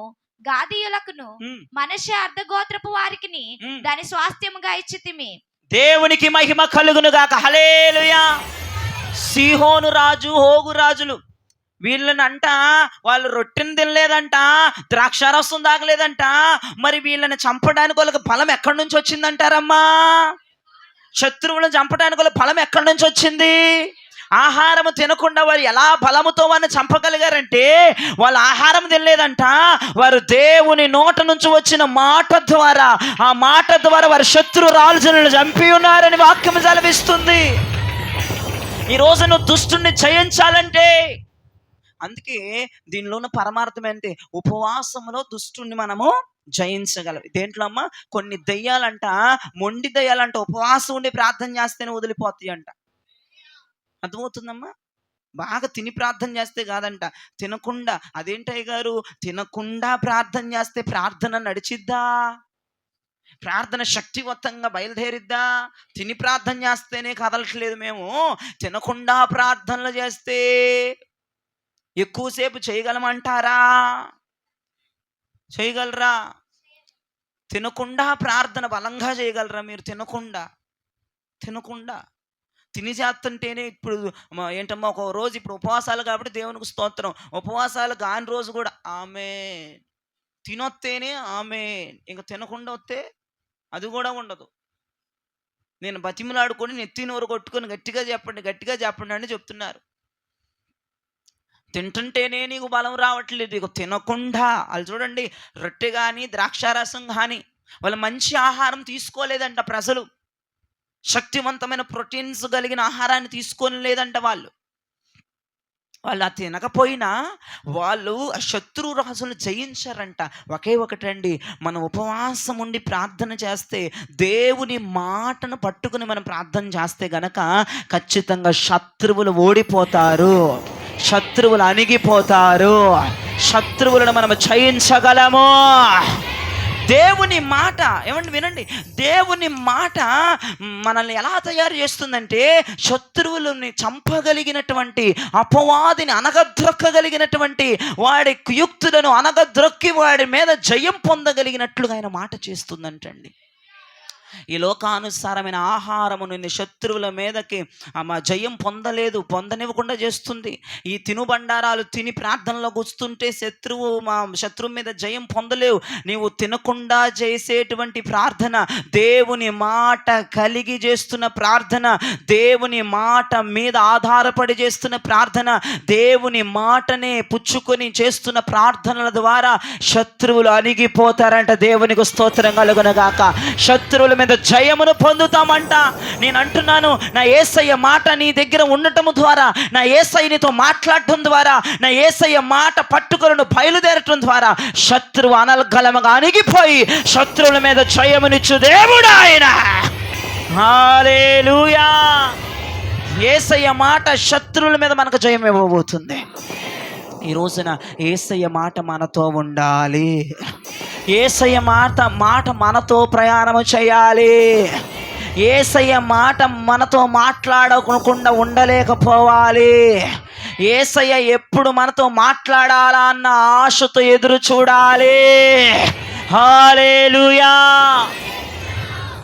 గాదీయులకును ఉమ్, మనష్య అర్ధగోత్రపు వారికిని ఉమ్. దాని స్వాస్థ్యముగా ఇచ్చితిమి. దేవునికి మహిమ కలుగును గాక. హల్లెలూయా. సీహోను రాజు, ఓగు రాజులు వీళ్ళని అంట, వాళ్ళు రొట్టెని తినలేదంట, ద్రాక్షారసం తాగలేదంట. మరి వీళ్ళని చంపడానికి వాళ్ళకి బలం ఎక్కడి నుంచి వచ్చిందంటారమ్మా? శత్రువులను చంపడానికి వాళ్ళ బలం ఎక్కడి నుంచి వచ్చింది? ఆహారం తినకుండా వారు ఎలా బలముతో వారిని చంపగలిగారంటే, వాళ్ళు ఆహారం తినలేదంట, వారు దేవుని నోట నుంచి వచ్చిన మాట ద్వారా, ఆ మాట ద్వారా వారు శత్రు రాజులను చంపి ఉన్నారని వాక్యం సెలవిస్తుంది. ఈ రోజు నువ్వు దుష్టుని జయించాలంటే, అందుకే దీనిలో ఉన్న పరమార్థం ఏంటి? ఉపవాసంలో దుష్టుని మనము జయించగలం. దేంట్లో అమ్మా? కొన్ని దెయ్యాలంట, మొండి దెయ్యాలంట ఉపవాసం ఉండి ప్రార్థన చేస్తేనే వదిలిపోతాయి అంట. అర్థమవుతుందమ్మా? బాగా తిని ప్రార్థన చేస్తే కాదంట, తినకుండా. అదేంటయ్య గారు, తినకుండా ప్రార్థన చేస్తే ప్రార్థన నడిచిద్దా? ప్రార్థన శక్తివంతంగా బయలుదేరిద్దా? తిని ప్రార్థన చేస్తేనే కదలట్లేదు మేము, తినకుండా ప్రార్థనలు చేస్తే ఎక్కువసేపు చేయగలమంటారా? చేయగలరా? తినకుండా ప్రార్థన బలంగా చేయగలరా మీరు? తినకుండా తిని చేస్తుంటేనే. ఇప్పుడు ఏంటమ్మా, ఒక రోజు ఇప్పుడు ఉపవాసాలు కాబట్టి దేవునికి స్తోత్రం, ఉపవాసాలు కాని రోజు కూడా ఆమె తినొత్తేనే ఆమె, ఇంకా తినకుండా వస్తే అది కూడా ఉండదు. నేను బతిమలాడుకొని నెత్తి నోరు కొట్టుకొని గట్టిగా చెప్పండి అని చెప్తున్నారు. తింటుంటేనే నీకు బలం రావట్లేదు, నీకు తినకుండా. వాళ్ళు చూడండి, రొట్టె కానీ ద్రాక్షారసం కానీ, వాళ్ళు మంచి ఆహారం తీసుకోలేదంట ప్రజలు. శక్తివంతమైన ప్రోటీన్స్ కలిగిన ఆహారాన్ని తీసుకొని లేదంట వాళ్ళు. వాళ్ళు ఆ తినకపోయినా వాళ్ళు ఆ శత్రు రాజులు జయించారంట. ఒకే ఒకటండి, మనం ఉపవాసం ఉండి ప్రార్థన చేస్తే, దేవుని మాటను పట్టుకుని మనం ప్రార్థన చేస్తే గనక ఖచ్చితంగా శత్రువులు ఓడిపోతారు, శత్రువులు అణిగిపోతారు, శత్రువులను మనం జయించగలము. దేవుని మాట, ఏమండి వినండి, దేవుని మాట మనల్ని ఎలా తయారు చేస్తుందంటే, శత్రువులని చంపగలిగినటువంటి, అపవాదిని అనగద్రొక్కగలిగినటువంటి, వాడి కుయుక్తులను అనగద్రొక్కి వాడి మీద జయం పొందగలిగినట్లుగా ఆయన మాట చేస్తుందంటండి. ఈ లోకానుసారమైన ఆహారము నిన్ను శత్రువుల మీదకి జయం పొందనివ్వకుండా చేస్తుంది. ఈ తినుబండారాలు తిని ప్రార్థనలో కూర్చుంటే శత్రువు మీద జయం పొందలేవు. నీవు తినకుండా చేసేటువంటి ప్రార్థన, దేవుని మాట కలిగి చేస్తున్న ప్రార్థన, దేవుని మాట మీద ఆధారపడి చేస్తున్న ప్రార్థన, దేవుని మాటనే పుచ్చుకొని చేస్తున్న ప్రార్థనల ద్వారా శత్రువులు అణిగిపోతారంట. దేవునికి స్తోత్రం కలుగునుగాక. శత్రువుల మీద జయమును పొందుతామంట. నేను అంటున్నాను, నా యేసయ్య మాట నీ దగ్గర ఉండటం ద్వారా, నా యేసయ్య నీతో మాట్లాడటం ద్వారా, నా యేసయ్య మాట పట్టుకులను బయలుదేరటం ద్వారా శత్రువు అనర్గళముగా అణిగిపోయి శత్రువుల మీద జయమునిచ్చు దేవుడు ఆయన. హల్లెలూయా. యేసయ్య మాట శత్రువుల మీద మనకు జయం ఇవ్వబోతుంది. ఈ రోజున యేసయ్య మాట మనతో ఉండాలి. యేసయ్య మాట మనతో ప్రయాణము చేయాలి. యేసయ్య మాట మనతో మాట్లాడకుండా ఉండలేకపోవాలి. యేసయ్య ఎప్పుడు మనతో మాట్లాడాలా అన్న ఆశతో ఎదురు చూడాలి. హల్లెలూయా.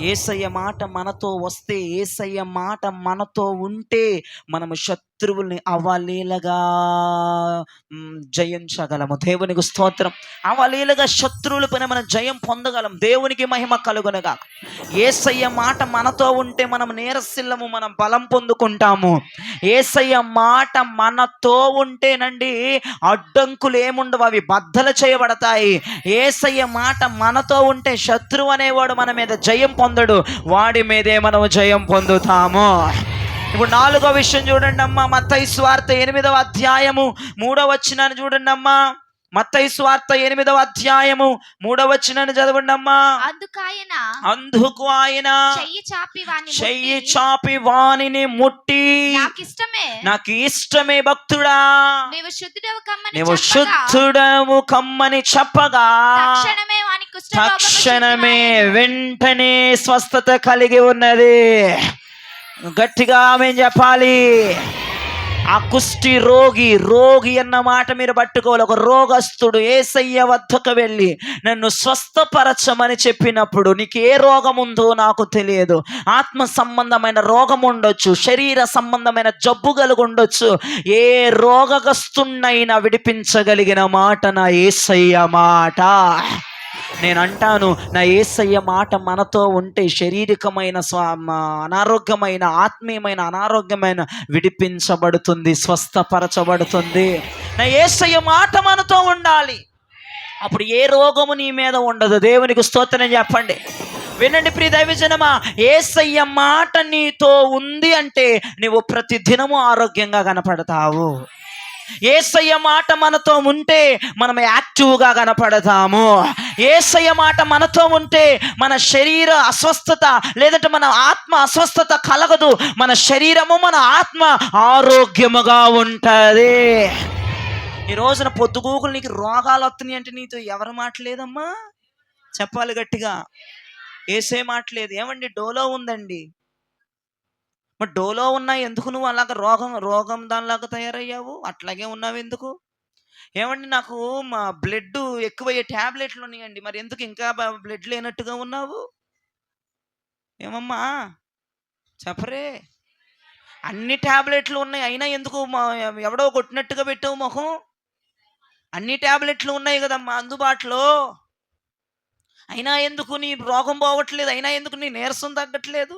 యేసయ్య మాట మనతో వస్తే, యేసయ్య మాట మనతో ఉంటే మనము శత్రువుల్ని అవలీలగా జయించగలము. దేవునికి స్తోత్రం. అవలీలగా శత్రువులపై మనం జయం పొందగలం. దేవునికి మహిమ కలుగునుగా. యేసయ్య మాట మనతో ఉంటే మనం నీరసిల్లము, మనం బలం పొందుకుంటాము. యేసయ్య మాట మనతో ఉంటేనండి అడ్డంకులు ఏముండవు, అవి బద్దలు చేయబడతాయి. యేసయ్య మాట మనతో ఉంటే శత్రువు అనేవాడు మన మీద జయం పొందడు, వాడి మీదే మనం జయం పొందుతాము. ఇప్పుడు 4వ విషయం చూడండి అమ్మా, మత్తయి సువార్త 8వ అధ్యాయము 3వ వచనాన్ని చూడండి అమ్మా. మత్తయి సువార్త 8వ అధ్యాయము 3వ వచనాన్ని చదవండి అమ్మా. అందుకు ఆయన చెయ్యి చాపి వానిని ముట్టి, నాకు ఇష్టమే భక్తుడా, నీవు శుద్ధుడవు కమ్మని చెప్పగా తక్షణమే వెంటనే స్వస్థత కలిగి ఉన్నది. గట్టిగా ఆమేన్ చెప్పాలి. ఆ కుష్టి రోగి అన్న మాట మీరు పట్టుకోవాలి. ఒక రోగస్తుడు యేసయ్య వద్దకు వెళ్ళి నన్ను స్వస్థపరచమని చెప్పినప్పుడు, నీకు ఏ రోగం ఉందో నాకు తెలియదు, ఆత్మ సంబంధమైన రోగం ఉండొచ్చు, శరీర సంబంధమైన జబ్బు కలిగి ఉండొచ్చు, ఏ రోగగ్రస్తున్నైనా విడిపించగలిగిన మాట నా యేసయ్య మాట. నేను అంటాను, నా యేసయ్య మాట మనతో ఉంటే శారీరకమైన అనారోగ్యమైన, ఆత్మీయమైన అనారోగ్యమైన విడిపించబడుతుంది, స్వస్థపరచబడుతుంది. నా యేసయ్య మాట మనతో ఉండాలి. అప్పుడు ఏ రోగము నీ మీద ఉండదు. దేవునికి స్తోత్రం చెప్పండి. వినండి ప్రియ దైవజనమా, యేసయ్య మాట నీతో ఉంది అంటే నీవు ప్రతి దినము ఆరోగ్యంగా కనపడతావు. యేసయ్య మాట మనతో ఉంటే మనం యాక్టివ్గా కనపడతాము. యేసయ్య మాట మనతో ఉంటే మన శరీర అస్వస్థత లేదంటే మన ఆత్మ అస్వస్థత కలగదు. మన శరీరము మన ఆత్మ ఆరోగ్యముగా ఉంటుంది. ఈ రోజున పొద్దుగూకులు నీకు రోగాలు వస్తున్నాయి అంటే నీతో ఎవరు మాట్లేదమ్మా? చెప్పాలి గట్టిగా. యేసే మాట్లేదు. ఏమండి డోలో ఉందండి, మరి డోలో ఉన్నా ఎందుకు నువ్వు అలాగ రోగం దానిలాగా తయారయ్యావు? అట్లాగే ఉన్నావు ఎందుకు? ఏమండి నాకు మా బ్లడ్ ఎక్కువయ్యే ట్యాబ్లెట్లు ఉన్నాయండి, మరి ఎందుకు ఇంకా బ్లడ్ లేనట్టుగా ఉన్నావు? ఏమమ్మా చెప్పరే. అన్ని ట్యాబ్లెట్లు ఉన్నాయి అయినా ఎందుకు ఎవడో కొట్టినట్టుగా పెట్టావు మొహం? అన్ని ట్యాబ్లెట్లు ఉన్నాయి కదమ్మా అందుబాటులో, అయినా ఎందుకు నీ రోగం పోవట్లేదు? అయినా ఎందుకు నీ నీరసం తగ్గట్లేదు?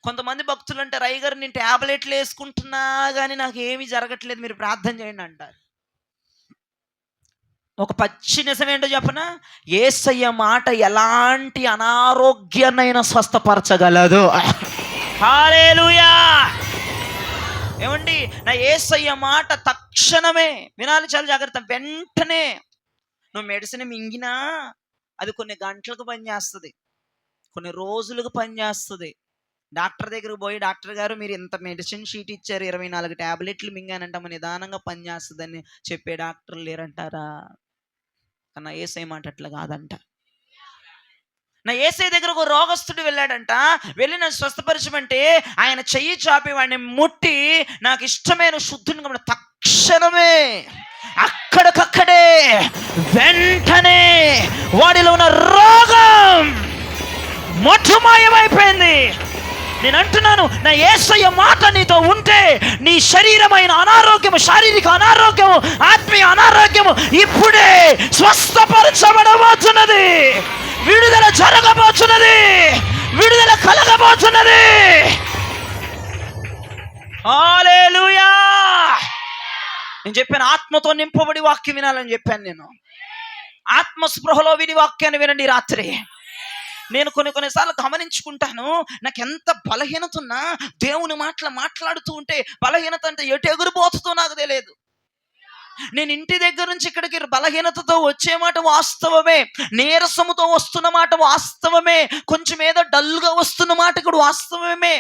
కొంతమంది భక్తులు అంటారు, అయ్యగారు నేను ట్యాబ్లెట్లు వేసుకుంటున్నా కానీ నాకు ఏమీ జరగట్లేదు, మీరు ప్రార్థన చేయండి అంటారు. ఒక పచ్చి నిజం ఏంటో చెప్పనా? యేసయ్య మాట ఎలాంటి అనారోగ్యాన్నైనా స్వస్థపరచగలదు. హల్లెలూయా. ఏమండి, నా యేసయ్య మాట తక్షణమే వినాలి, చాలా జాగ్రత్త. వెంటనే నువ్వు మెడిసిన్ మింగినా అది కొన్ని గంటలకు పనిచేస్తుంది, కొన్ని రోజులకు పనిచేస్తుంది. డాక్టర్ దగ్గరకు పోయి, డాక్టర్ గారు మీరు ఇంత మెడిసిన్ షీట్ ఇచ్చారు, 24 ట్యాబ్లెట్లు మింగానంట, నిదానంగా పనిచేస్తుందని చెప్పే డాక్టర్లు లేరంటారా? నా యేసయ్య మాట అట్లా కాదంట. నా యేసయ్య దగ్గర ఒక రోగస్తుడు వెళ్ళాడంట, వెళ్ళి నన్ను స్వస్థపరచమంటే ఆయన చెయ్యి చాపి వాడిని ముట్టి నాకు ఇష్టమైన శుద్ధుని కాబట్టి తక్షణమే అక్కడికక్కడే వెంటనే వాడిలో ఉన్న రోగం మొట్టమాయమైపోయింది. నేను అంటున్నాను, నా యేసయ్య మాట నీతో ఉంటే నీ శరీరమైన అనారోగ్యము, శారీరక అనారోగ్యము, ఆత్మీయ అనారోగ్యము ఇప్పుడే స్వస్థపరచబడబోతున్నది, విడుదల జరగబోతున్నది, విడుదల కలగబోతున్నది. హల్లెలూయా. నేను చెప్పాను, ఆత్మతో నింపబడి వాక్యం వినాలని చెప్పాను. నేను ఆత్మస్పృహలో విని వాక్యాన్ని వినండి రాత్రి. నేను కొన్నిసార్లు గమనించుకుంటాను, నాకు ఎంత బలహీనత ఉన్నా దేవుని మాట్లాడుతూ ఉంటే బలహీనత అంటే ఎటు ఎగురిపోతుందో నాకు తెలియదు. నేను ఇంటి దగ్గర నుంచి ఇక్కడికి బలహీనతతో వచ్చే మాట వాస్తవమే, నీరసముతో వస్తున్న మాట వాస్తవమే, కొంచెం ఏదో డల్గా వస్తున్న మాట కూడా వాస్తవమే.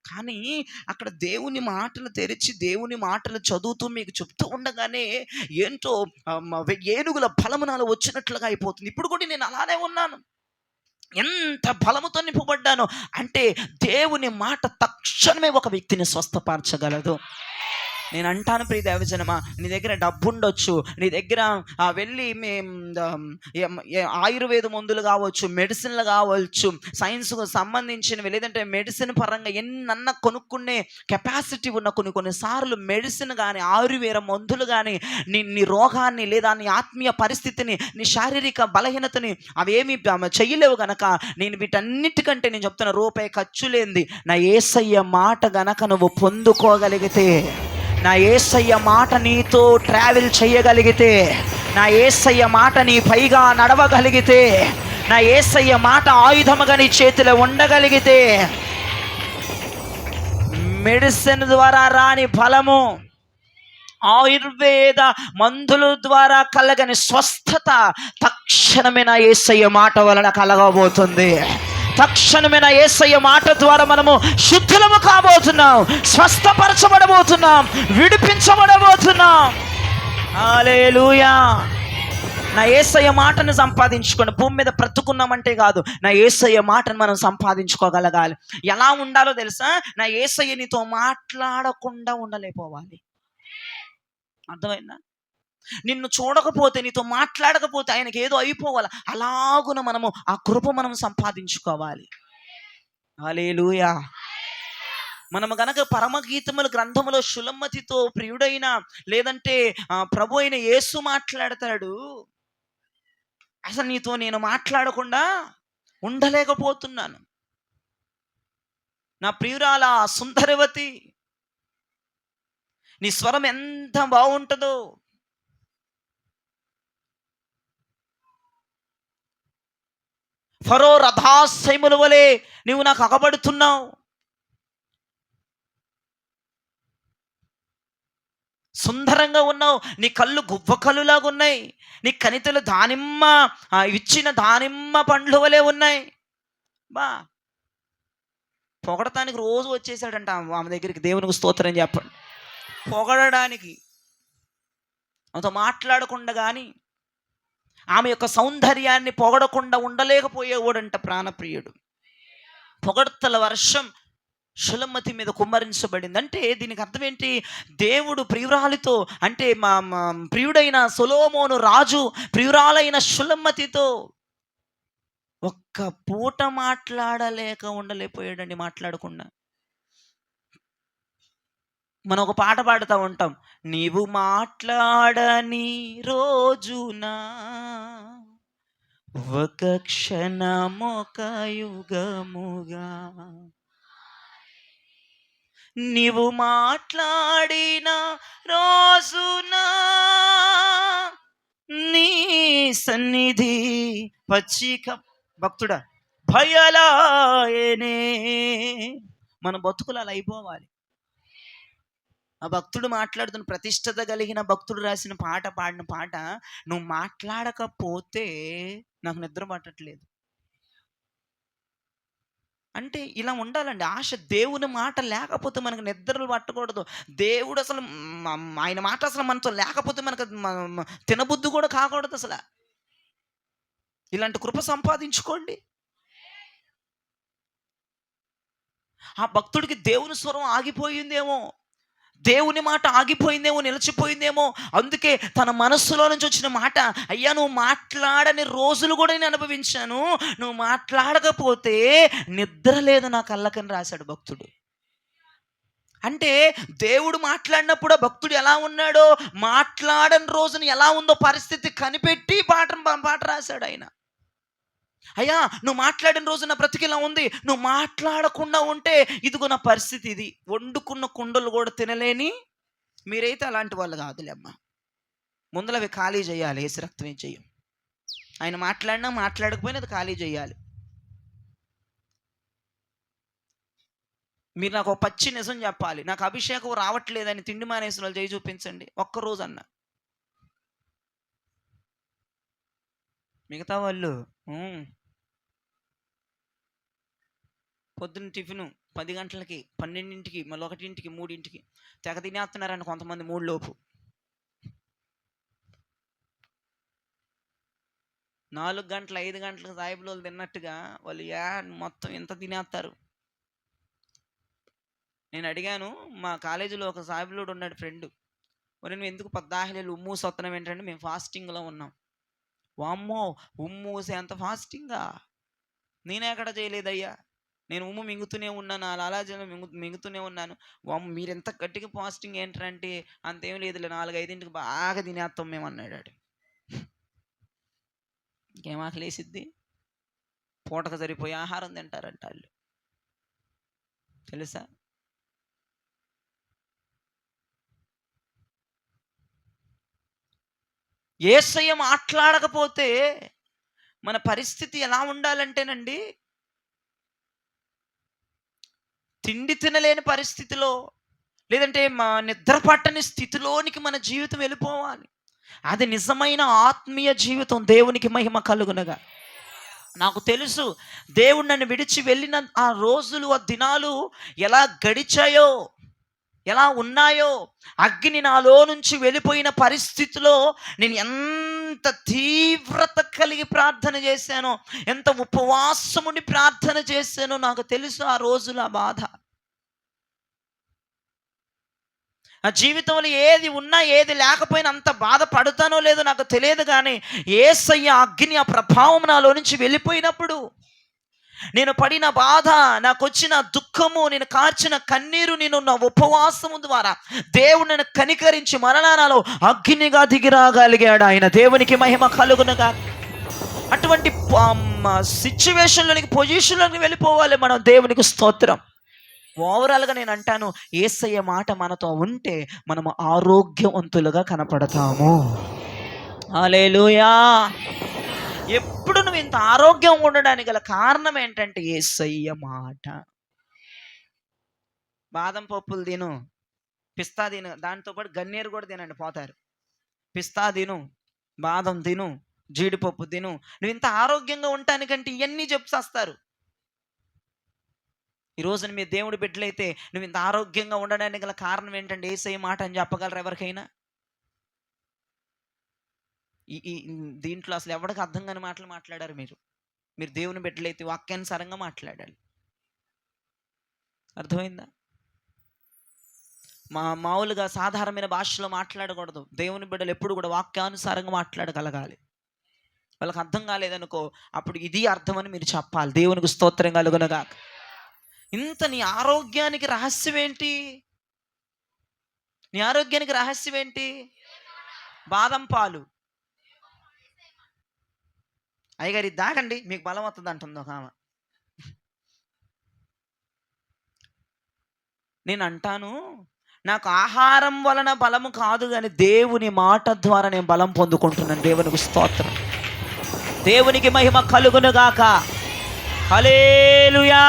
కానీ అక్కడ దేవుని మాటలు తెరిచి దేవుని మాటలు చదువుతూ మీకు చెప్తూ ఉండగానే ఏంటో ఏనుగుల బలము నాలో వచ్చినట్లుగా అయిపోతుంది. ఇప్పుడు కూడా నేను అలానే ఉన్నాను. ఎంత బలముతో నింపబడ్డాను అంటే దేవుని మాట తక్షణమే ఒక వ్యక్తిని స్వస్థపరచగలదు. నేను అంటాను ప్రియ దైవజనమా, నీ దగ్గర డబ్బు ఉండొచ్చు, నీ దగ్గర వెళ్ళి ఆయుర్వేద మందులు కావచ్చు, మెడిసిన్లు కావచ్చు, సైన్స్కు సంబంధించినవి లేదంటే మెడిసిన్ పరంగా ఎన్నన్నా కొనుక్కునే కెపాసిటీ ఉన్న కొన్నిసార్లు మెడిసిన్ కానీ ఆయుర్వేద మందులు కానీ నీ రోగాన్ని లేదా నీ ఆత్మీయ పరిస్థితిని, నీ శారీరక బలహీనతని అవేమి చెయ్యలేవు గనక నేను వీటన్నిటికంటే నేను చెప్తున్న రూపాయి ఖర్చు లేనిది నా యేసయ్య మాట గనక నువ్వు పొందుకోగలిగితే, నా యేసయ్య మాట నీతో ట్రావెల్ చేయగలిగితే, నా యేసయ్య మాట నీ పైగా నడవగలిగితే, నా యేసయ్య మాట ఆయుధముగా నీ చేతిలో ఉండగలిగితే, మెడిసిన్ ద్వారా రాని ఫలము, ఆయుర్వేద మందుల ద్వారా కలగని స్వస్థత తక్షణమే నా యేసయ్య మాట వలన కలగబోతుంది. తక్షణమే నా యేసయ్య మాట ద్వారా మనము శుద్ధులము కాబోతున్నాం, స్వస్థపరచబడబోతున్నాం, విడిపించబడబోతున్నాం. హల్లెలూయా. నా యేసయ్య మాటను సంపాదించుకోండి. భూమి మీద బ్రతుకున్నామంటే కాదు, నా యేసయ్య మాటను మనం సంపాదించుకోగలగాలి. ఎలా ఉండాలో తెలుసా? నా యేసయ్య నీతో మాట్లాడకుండా ఉండలేకపోవాలి. అర్థమైందా? నిన్ను చూడకపోతే, నీతో మాట్లాడకపోతే ఆయనకి ఏదో అయిపోవాలి. అలాగున మనము ఆ కృప మనం సంపాదించుకోవాలి. హల్లెలూయా. మనము గనక పరమగీతముల గ్రంథములో షులమ్మతితో ప్రియుడైన లేదంటే ప్రభు అయిన యేసు మాట్లాడతాడు, అసలు నీతో నేను మాట్లాడకుండా ఉండలేకపోతున్నాను. నా ప్రియురాల సుందరవతి, నీ స్వరం ఎంత బాగుంటుందో. ఫరో రథాశ్రయముల వలె నీవు నాకు అగబడుతున్నావు. సుందరంగా ఉన్నావు. నీ కళ్ళు గువ్వ కళ్ళులాగా ఉన్నాయి. నీ కణితలు దానిమ్మ ఇచ్చిన దానిమ్మ పండ్ల వలె ఉన్నాయి. బా పొగడటానికి రోజు వచ్చేసాడంట ఆమె దగ్గరికి. దేవునికి స్తోత్రం చెప్పండి. పొగడడానికి, ఆమెతో మాట్లాడకుండా కానీ ఆమె యొక్క సౌందర్యాన్ని పొగడకుండా ఉండలేకపోయేవాడంట ప్రాణప్రియుడు. పొగడ్తల వర్షం షులమ్మతి మీద కుమ్మరించబడింది. అంటే దీనికి అర్థం ఏంటి? దేవుడు ప్రియురాలితో, అంటే మా ప్రియుడైన సొలొమోను రాజు ప్రియురాలైన షులమ్మతితో ఒక్క పూట మాట్లాడలేక ఉండలేకపోయాడండి, మాట్లాడకుండా. మనం ఒక పాట పాడుతూ ఉంటాం, నీవు మాట్లాడని రోజునా ఒక క్షణమొక యుగముగా, నీవు మాట్లాడిన రోజునా నీ సన్నిధి పచ్చిక భక్తుడా భయలాయనే. మన బతుకులు అలా అయిపోవాలి. ఆ భక్తుడు మాట్లాడుతున్న, ప్రతిష్టత కలిగిన భక్తుడు రాసిన పాట, పాడిన పాట, నువ్వు మాట్లాడకపోతే నాకు నిద్ర పట్టట్లేదు అంటే ఇలా ఉండాలండి ఆశ. దేవుని మాట లేకపోతే మనకు నిద్రలు పట్టకూడదు. దేవుడు అసలు ఆయన మాట అసలు మనతో లేకపోతే మనకు తినబుద్ధి కూడా కాకూడదు అసలు. ఇలాంటి కృప సంపాదించుకోండి. ఆ భక్తుడికి దేవుని స్వరం ఆగిపోయిందేమో, దేవుని మాట ఆగిపోయిందేమో, నిలిచిపోయిందేమో. అందుకే తన మనస్సులో నుంచి వచ్చిన మాట, అయ్యా నువ్వు మాట్లాడని రోజులు కూడా నేను అనుభవించాను, నువ్వు మాట్లాడకపోతే నిద్ర లేదు నా కళ్ళకని రాశాడు భక్తుడు. అంటే దేవుడు మాట్లాడినప్పుడు భక్తుడు ఎలా ఉన్నాడో, మాట్లాడని రోజున ఎలా ఉందో పరిస్థితి కనిపెట్టి పాట రాశాడు ఆయన. అయ్యా నువ్వు మాట్లాడిన రోజు నా బ్రతికిలా ఉంది, నువ్వు మాట్లాడకుండా ఉంటే ఇదిగో నా పరిస్థితి ఇది. వండుకున్న కుండలు కూడా తినలేని మీరైతే అలాంటి వాళ్ళు కాదులేమ్మ. ముందర అవి ఖాళీ చేయాలి. ఏసు రక్తం ఏం చెయ్యం. ఆయన మాట్లాడినా మాట్లాడకపోయినా అది ఖాళీ చేయాలి. మీరు నాకు పచ్చి నిజం చెప్పాలి, నాకు అభిషేకం రావట్లేదని తిండి మానేసిన వాళ్ళు చేయి చూపించండి ఒక్కరోజు అన్న. మిగతా వాళ్ళు పొద్దున్న టిఫిను 10 గంటలకి, 12ంటికి, మళ్ళీ 1ంటికి, 3ంటికి తెగ తినేస్తున్నారని కొంతమంది 3 లోపు. 4 గంటలు 5 గంటలకు సాయిబులు తిన్నట్టుగా వాళ్ళు మొత్తం ఎంత తినేస్తారు. నేను అడిగాను, మా కాలేజీలో ఒక సాయిబులోడు ఉన్నాడు ఫ్రెండ్, మరి నువ్వు ఎందుకు పద్దాహిలేలు ఉమ్మూసి వస్తున్నావు ఏంటంటే, మేము ఫాస్టింగ్లో ఉన్నాం. వామ్మో ఉమ్మూసి ఎంత ఫాస్టింగా, నేనే ఎక్కడ చేయలేదయ్యా, నేను ఉమ్ము మింగుతూనే ఉన్నాను, ఆ లాలాజీలో మింగుతూనే ఉన్నాను. వామ్మ మీరు ఎంత గట్టిగా ఫాస్టింగ్ ఏంటంటే, అంతేం లేదులే 4-5ంటికి బాగా తినేస్తాం మేము అన్నాడు. ఇంకేం ఆకలేసిద్ది, పూటకు సరిపోయి ఆహారం తింటారంట వాళ్ళు, తెలుసా? యేసయ్య మాట్లాడకపోతే మన పరిస్థితి ఎలా ఉండాలంటేనండి, తిండి తినలేని పరిస్థితిలో, లేదంటే మా నిద్ర పట్టని స్థితిలోనికి మన జీవితం వెళ్ళిపోవాలి. అది నిజమైన ఆత్మీయ జీవితం. దేవునికి మహిమ కలుగునగా. నాకు తెలుసు దేవుడు నన్ను విడిచి వెళ్ళిన ఆ రోజులు, ఆ దినాలు ఎలా గడిచాయో, ఎలా ఉన్నాయో. అగ్ని నాలో నుంచి వెళ్ళిపోయిన పరిస్థితిలో నేను ఎంత తీవ్రత కలిగి ప్రార్థన చేశానో, ఎంత ఉపవాసముని ప్రార్థన చేశానో నాకు తెలుసు ఆ రోజుల బాధ. నా జీవితంలో ఏది ఉన్నా ఏది లేకపోయినా అంత బాధపడతానో లేదో నాకు తెలియదు, కానీ యేసయ్య అగ్ని, ఆ ప్రభావం నాలో నుంచి వెళ్ళిపోయినప్పుడు నేను పడిన బాధ, నాకు వచ్చిన దుఃఖము, నేను కార్చిన కన్నీరు, నేను నా ఉపవాసము ద్వారా దేవుడు నన్ను కనికరించి మరణాలలో అగ్నిగా దిగిరాగలిగాడు ఆయన. దేవునికి మహిమ కలుగునగా. అటువంటి సిచ్యువేషన్లోనికి, పొజిషన్లోకి వెళ్ళిపోవాలి మనం. దేవునికి స్తోత్రం. ఓవరాల్గా నేను అంటాను, యేసయ్య మాట మనతో ఉంటే మనము ఆరోగ్యవంతులుగా కనపడతాము. హల్లెలూయా. ఎప్పుడు నువ్వు ఇంత ఆరోగ్యంగా ఉండడానికి గల కారణం ఏంటంటే యేసయ్య మాట. బాదం పప్పులు తిను, పిస్తా తిను, దాంతో పాటు గన్నేరు కూడా తినండి, పోతారు. పిస్తా తిను, బాదం తిను, జీడిపప్పు తిను. నువ్వు ఇంత ఆరోగ్యంగా ఉండటానికంటే ఇవన్నీ చెప్తాస్తారు. ఈ రోజున మీ దేవుడి బిడ్డలైతే నువ్వు ఇంత ఆరోగ్యంగా ఉండడానికి గల కారణం ఏంటంటే యేసయ్య మాట అని చెప్పగలరు ఎవరికైనా? ఈ ఈ దీంట్లో అసలు ఎవరికి అర్థం కాని మాటలు మాట్లాడారు మీరు. మీరు దేవుని బిడ్డలైతే వాక్యానుసారంగా మాట్లాడాలి. అర్థమైందా? మామూలుగా సాధారణమైన భాషలో మాట్లాడకూడదు. దేవుని బిడ్డలు ఎప్పుడు కూడా వాక్యానుసారంగా మాట్లాడగలగాలి. వాళ్ళకి అర్థం కాలేదనుకో, అప్పుడు ఇది అర్థం అని మీరు చెప్పాలి. దేవునికి స్తోత్రం కలుగునగా. ఇంత నీ ఆరోగ్యానికి రహస్యం ఏంటి? నీ ఆరోగ్యానికి రహస్యం ఏంటి? బాదం పాలు. అయ్యగారు ఇది దాగండి మీకు బలం వస్తుంది అంటుంది ఒక ఆమె. నేను అంటాను, నాకు ఆహారం వలన బలము కాదు, కానీ దేవుని మాట ద్వారా నేను బలం పొందుకుంటున్నాను. దేవునికి స్తోత్రం. దేవునికి మహిమ కలుగునుగాక. హల్లెలూయా.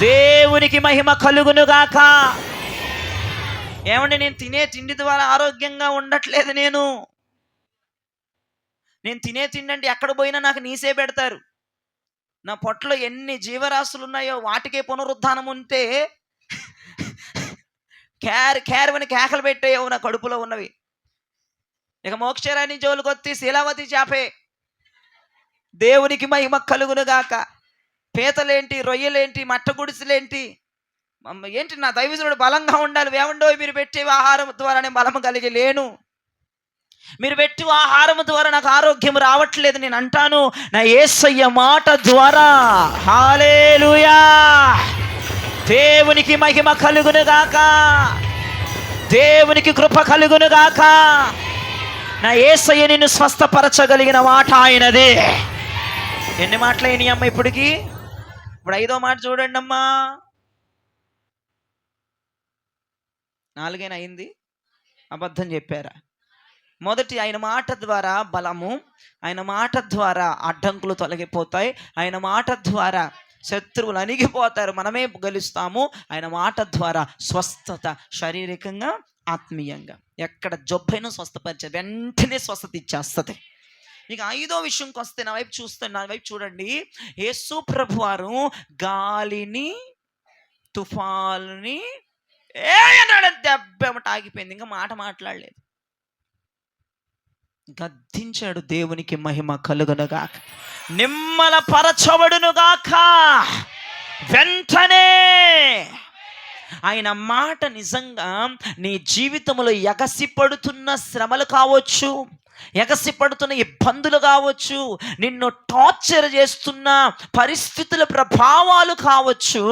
దేవునికి మహిమ కలుగునుగాక. ఏమంటే నేను తినే తిండి ద్వారా ఆరోగ్యంగా ఉండట్లేదు. నేను తినే తిండి అంటే ఎక్కడ పోయినా నాకు నీసే పెడతారు. నా పొట్టలో ఎన్ని జీవరాశులు ఉన్నాయో వాటికే పునరుద్ధానం ఉంటే కేరవని కేకలు పెట్టేయవు నా కడుపులో ఉన్నవి. ఇక మోక్షరాని జోలుకొత్తి శీలావతి చేపే. దేవునికి మహిమ కలుగునుగాక. పీతలేంటి, రొయ్యలేంటి, మట్టగుడిసెలేంటి, ఏంటి నా దైవజనుడు బలంగా ఉండాలి. ఏమండో మీరు పెట్టే ఆహారం ద్వారా నేను బలము కలిగి లేను. మీరు పెట్టే ఆహారం ద్వారా నాకు ఆరోగ్యం రావట్లేదు. నేను అంటాను, నా యేసయ్య మాట ద్వారా. హల్లెలూయా. దేవునికి మహిమ కలుగునుగాక. దేవునికి కృప కలుగునుగాక. నా యేసయ్య నిన్ను స్వస్థపరచగలిగిన మాట ఆయనదే. ఎన్ని మాటలు అయినాయి అమ్మ ఇప్పటికి? ఇప్పుడు 5వ మాట చూడండి అమ్మా. 4 అయింది. అబద్ధం చెప్పారా? మొదటి, ఆయన మాట ద్వారా బలము, ఆయన మాట ద్వారా అడ్డంకులు తొలగిపోతాయి, ఆయన మాట ద్వారా శత్రువులు అణిగిపోతారు, మనమే గెలుస్తాము. ఆయన మాట ద్వారా స్వస్థత, శారీరకంగా, ఆత్మీయంగా. ఎక్కడ జబ్బైనా స్వస్థపరిచే వెంటనే స్వస్థత ఇచ్చేస్తుంది. ఇక 5వ విషయంకి వస్తే నా వైపు చూడండి. యేసు ప్రభువారు గాలిని, తుఫాలుని దెబ్బేమట ఆగిపోయింది. ఇంకా మాట మాట్లాడలేదు. గద్దించాడు. దేవునికి మహిమ కలుగునుగాక. నిమ్మల పరచబడునుగాక. వెంటనే ఆయన మాట నిజంగా నీ జీవితంలో ఎగసిపడుతున్న శ్రమలు కావచ్చు, ఎగసిపడుతున్న ఇబ్బందులు కావచ్చు, నిన్ను టార్చర్ చేస్తున్న పరిస్థితుల ప్రభావాలు కావచ్చు,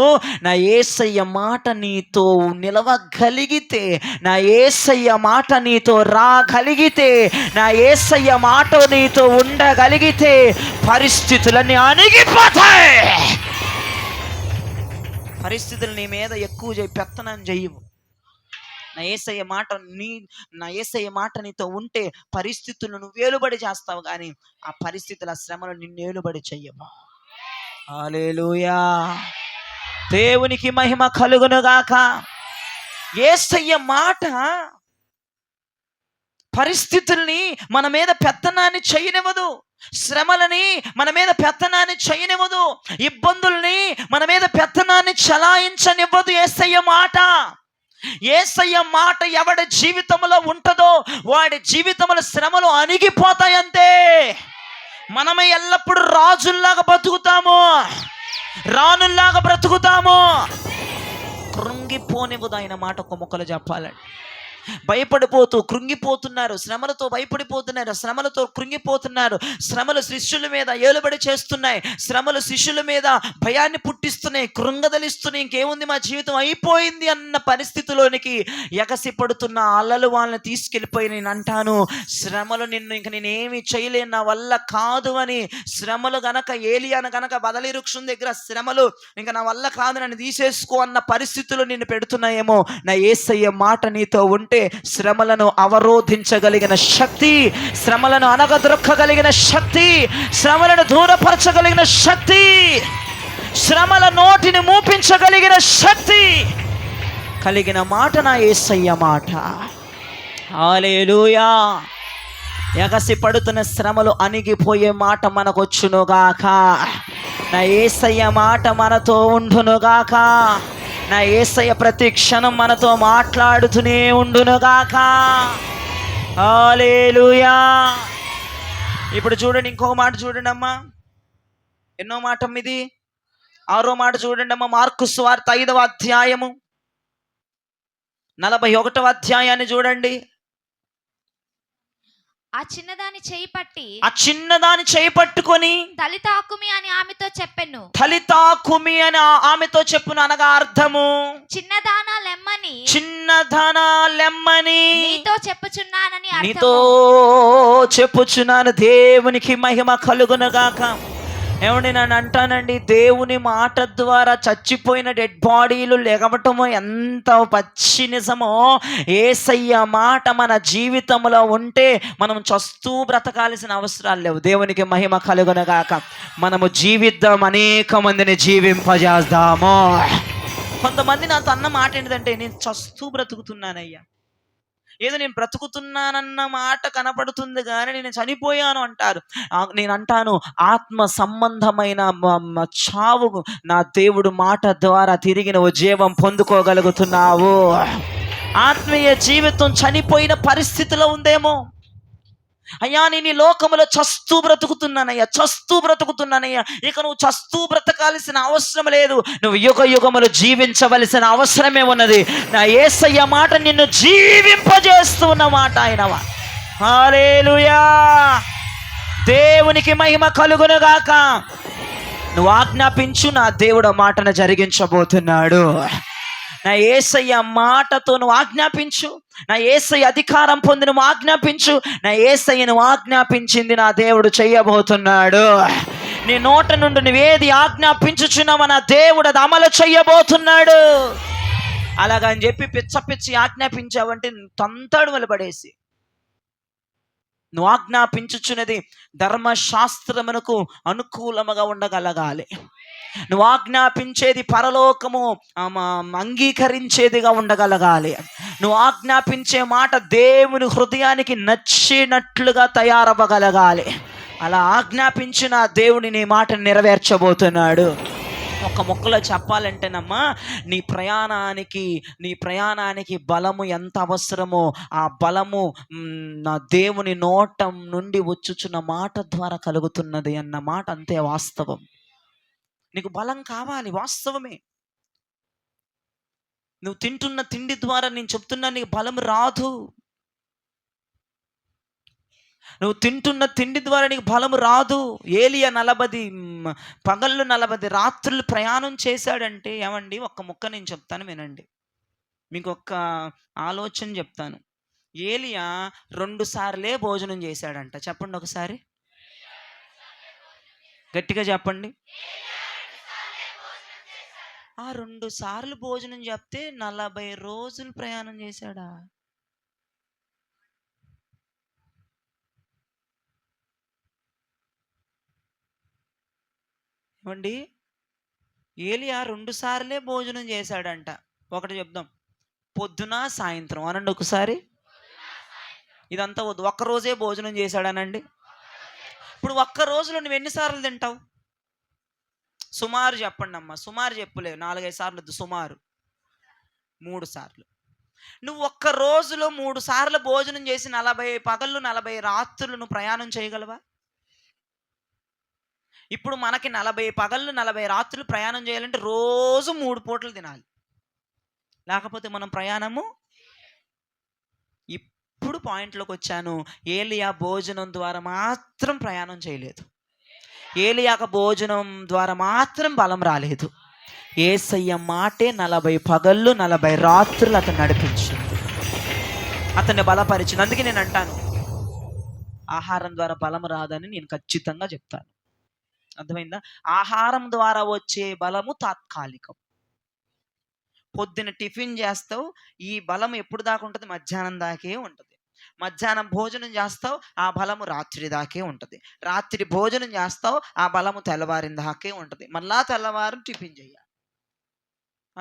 నా యేసయ్య మాట నీతో నిలవగలిగితే, నా యేసయ్య మాట నీతో రాగలిగితే, నా యేసయ్య మాట నీతో ఉండగలిగితే పరిస్థితులన్నీ అణిగిపోతాయి. పరిస్థితులు నీ మీద ఎక్కువ పెత్తనం చెయ్యవు. నా యేసయ్య మాట నీతో ఉంటే పరిస్థితులను నువ్వు ఏలుబడి చేస్తావు, కానీ ఆ పరిస్థితుల శ్రమలు నిన్ను ఏలుబడి చెయ్యవు. హల్లెలూయా. దేవునికి మహిమ కలుగునుగాక. యేసయ్య మాట పరిస్థితుల్ని మన మీద పెత్తనాన్ని చేయనివ్వదు. శ్రమలని మన మీద పెత్తనాన్ని చేయనివ్వదు. ఇబ్బందుల్ని మన మీద పెత్తనాన్ని చలాయించనివ్వదు యేసయ్య మాట. యేసయ్య మాట ఎవడి జీవితంలో ఉంటుందో వాడి జీవితంలో శ్రమలు అణిగిపోతాయంతే. మనమే ఎల్లప్పుడూ రాజుల్లాగా బతుకుతాము, రాణుల్లాగా బ్రతుకుతాము. కృంగిపోనివ్వదు ఆయన మాట. ఒక ముక్కలు చెప్పాలండి, భయపడిపోతూ కృంగిపోతున్నారు, శ్రమలతో భయపడిపోతున్నారు, శ్రమలతో కృంగిపోతున్నారు. శ్రమలు శిష్యుల మీద ఏలుబడి చేస్తున్నాయి, శ్రమలు శిష్యుల మీద భయాన్ని పుట్టిస్తున్నాయి, కృంగదలిస్తున్నాయి. ఇంకేముంది, మా జీవితం అయిపోయింది అన్న పరిస్థితిలోనికి ఎగసి పడుతున్న అలలు వాళ్ళని తీసుకెళ్ళిపోయి, నేను అంటాను, శ్రమలు నిన్ను ఇంక నేనేమి చేయలేను, నా వల్ల కాదు అని. శ్రమలు గనక ఏలియాను గనక బదలి వృక్షం దగ్గర శ్రమలు ఇంక నా వల్ల కాదు, నన్ను తీసేసుకో అన్న పరిస్థితులు నిన్ను పెడుతున్నాయేమో, నా యేసయ్య మాట నీతో ఉంటే శ్రమలను అవరోధించగలిగిన శక్తి, శ్రమలను అనగదొక్కగలిగిన శక్తి, శ్రమలను దూరపరచగలిగిన శక్తి, శ్రమల నోటిని మూపించగలిగిన శక్తి కలిగిన మాట నా యేసయ్య మాట. హల్లెలూయా. ఎగసి పడుతున్న శ్రమలు అణిగిపోయే మాట మనకొచ్చునుగాక. నా యేసయ్య మాట మనతో ఉండునుగాక. నా యేసయ్య ప్రతి క్షణం మనతో మాట్లాడుతూనే ఉండునుగాక. హల్లెలూయా. ఇప్పుడు చూడండి, ఇంకొక మాట చూడండి అమ్మా. ఎన్నో మాట ఇది? 6వ మాట చూడండి అమ్మా. మార్కు సువార్త 5వ అధ్యాయము 41వ అధ్యాయాన్ని చూడండి. ఆ చిన్నదాని చేయి పట్టుకొని తలితాకుమి అని ఆమెతో చెప్పెను. తలితాకుమి అని ఆమెతో చెప్పును. అనగా అర్థము, చిన్నదానా లెమ్మని నీతో చెప్పుచున్నాను. దేవునికి మహిమ కలుగునుగాక. ఏమండి, నన్ను అంటానండి, దేవుని మాట ద్వారా చచ్చిపోయిన డెడ్ బాడీలు లెగవటము ఎంత పచ్చి నిజమో. యేసయ్య మాట మన జీవితంలో ఉంటే మనం చస్తూ బ్రతకాల్సిన అవసరాలు లేవు. దేవునికి మహిమ కలుగునుగాక. మనము జీవిద్దాం, అనేక మందిని జీవింపజేద్దాము. కొంతమంది నాతో అన్న మాట ఏంటంటే, నేను చస్తూ బ్రతుకుతున్నానయ్యా, ఏదో నేను బ్రతుకుతున్నానన్న మాట కనపడుతుంది కానీ నేను చనిపోయాను అంటారు. నేను అంటాను, ఆత్మ సంబంధమైన చావు నా దేవుడు మాట ద్వారా తిరిగి నువ్వు జీవం పొందుకోగలుగుతున్నావు. ఆత్మీయ జీవితం చనిపోయిన పరిస్థితిలో ఉందేమో. అయ్యా, నేను ఈ లోకములో చస్తూ బ్రతుకుతున్నానయ్యా, ఇక నువ్వు చస్తూ బ్రతకాల్సిన అవసరం లేదు, నువ్వు యుగ యుగములు జీవించవలసిన అవసరమే ఉన్నది. నా యేసయ్య మాట నిన్ను జీవింపజేస్తూ ఉన్న మాట ఆయన. హల్లెలూయా. దేవునికి మహిమ కలుగునుగాక. నువ్వు ఆజ్ఞాపించు, నా దేవుడు మాటను జరిగించబోతున్నాడు. నా యేసయ్య మాటతో నువ్వు ఆజ్ఞాపించు, నా యేసయ్య అధికారం పొంది నువ్వు ఆజ్ఞాపించు. నా యేసయ్య నువ్వు ఆజ్ఞాపించింది నా దేవుడు చెయ్యబోతున్నాడు. నీ నోట నుండి నువ్వేది ఆజ్ఞాపించుచున్నావో నా దేవుడు అది అమలు చెయ్యబోతున్నాడు. అలాగని చెప్పి పిచ్చి ఆజ్ఞాపించావంటే తంతాడు వెలుపడేసి. నువ్వు ఆజ్ఞాపించుచున్నది ధర్మశాస్త్రమునకు అనుకూలముగా ఉండగలగాలి. నువ్వు ఆజ్ఞాపించేది పరలోకము అంగీకరించేదిగా ఉండగలగాలి. నువ్వు ఆజ్ఞాపించే మాట దేవుని హృదయానికి నచ్చినట్లుగా తయారవ్వగలగాలి. అలా ఆజ్ఞాపించిన దేవుని నీ మాట నెరవేర్చబోతున్నాడు. ఒక ముక్కలో చెప్పాలంటేనమ్మా, నీ ప్రయాణానికి బలము ఎంత అవసరమో ఆ బలము నా దేవుని నోటం నుండి వచ్చుచున్న మాట ద్వారా కలుగుతున్నది అన్న మాట అంతే వాస్తవం. నీకు బలం కావాలి, వాస్తవమే. నువ్వు తింటున్న తిండి ద్వారా నేను చెప్తున్నా, నీకు బలం రాదు. నువ్వు తింటున్న తిండి ద్వారా నీకు బలం రాదు. ఏలియా 40 పగళ్ళు 40 రాత్రులు ప్రయాణం చేశాడంటే, ఏమండి, ఒక్క ముక్క నేను చెప్తాను వినండి, మీకు ఒక్క ఆలోచన చెప్తాను. ఏలియా 2 సార్లే భోజనం చేశాడంట. చెప్పండి ఒకసారి, గట్టిగా చెప్పండి. ఆ 2 సార్లు భోజనం చెప్తే 40 రోజులు ప్రయాణం చేశాడా? ఏమండి, ఏలియా 2 సార్లే భోజనం చేశాడంట. ఒకటి చెప్దాం, పొద్దున సాయంత్రం అనండి ఒకసారి. ఇదంతా వద్దు, ఒక్కరోజే భోజనం చేశాడనండి. ఇప్పుడు ఒక్క రోజులో నువ్వు ఎన్నిసార్లు తింటావు? సుమారు చెప్పండి అమ్మా, సుమారు చెప్పులేవు, 4-5 సార్లు వద్దు, సుమారు 3 సార్లు. నువ్వు ఒక్క రోజులో 3 సార్లు భోజనం చేసి 40 పగళ్ళు 40 రాత్రులు నువ్వు ప్రయాణం చేయగలవా? ఇప్పుడు మనకి 40 పగళ్ళు 40 రాత్రులు ప్రయాణం చేయాలంటే రోజు 3 పూటలు తినాలి, లేకపోతే మనం ప్రయాణము. ఇప్పుడు పాయింట్లోకి వచ్చాను. ఏలియా భోజనం ద్వారా మాత్రం ప్రయాణం చేయలేదు. ఏలియాకు భోజనం ద్వారా మాత్రం బలం రాలేదు. యేసయ్య మాటే 40 పగళ్ళు 40 రాత్రులు అతను నడిపించింది, అతన్ని బలపరిచింది. అందుకే నేను అంటాను, ఆహారం ద్వారా బలం రాదని నేను ఖచ్చితంగా చెప్తాను. అర్థమైందా? ఆహారం ద్వారా వచ్చే బలము తాత్కాలికం. పొద్దున టిఫిన్ చేస్తావు, ఈ బలం ఎప్పుడు దాకా ఉంటుంది? మధ్యాహ్నం దాకే ఉంటుంది. మధ్యాహ్నం భోజనం చేస్తావు, ఆ బలము రాత్రి దాకే ఉంటుంది. రాత్రి భోజనం చేస్తావు, ఆ బలము తెల్లవారిన దాకే ఉంటుంది. మళ్ళా తెల్లవారు టిఫిన్ చేయాలి.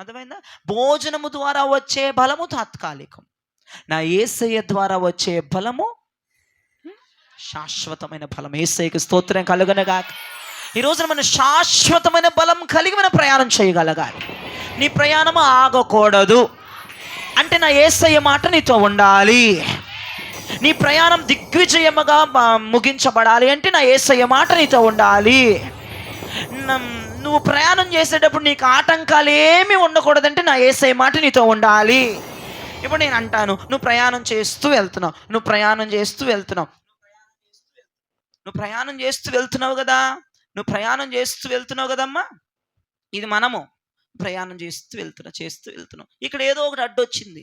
అర్థమైందా? భోజనము ద్వారా వచ్చే బలము తాత్కాలికం. నా యేసయ్య ద్వారా వచ్చే బలము శాశ్వతమైన బలం. యేసయ్యకు స్తోత్రం కలుగునుగాక. ఈ రోజున మనం శాశ్వతమైన బలం కలిగి మనం ప్రయాణం చేయగలగాలి. నీ ప్రయాణము ఆగకూడదు అంటే నా యేసయ్య మాట నీతో ఉండాలి. నీ ప్రయాణం దిగ్విజయముగా ముగించబడాలి అంటే నా యేసయ్య మాట నీతో ఉండాలి. నువ్వు ప్రయాణం చేసేటప్పుడు నీకు ఆటంకాలు ఏమీ ఉండకూడదంటే నా యేసయ్య మాట నీతో ఉండాలి. ఇప్పుడు నేను అంటాను, నువ్వు ప్రయాణం చేస్తూ వెళ్తున్నావు, నువ్వు ప్రయాణం చేస్తూ వెళ్తున్నావు, నువ్వు ప్రయాణం చేస్తూ వెళ్తున్నావు కదా, నువ్వు ప్రయాణం చేస్తూ వెళ్తున్నావు కదమ్మా. ఇది మనము ప్రయాణం చేస్తూ వెళ్తున్నాం. ఇక్కడ ఏదో ఒకటి అడ్డు వచ్చింది,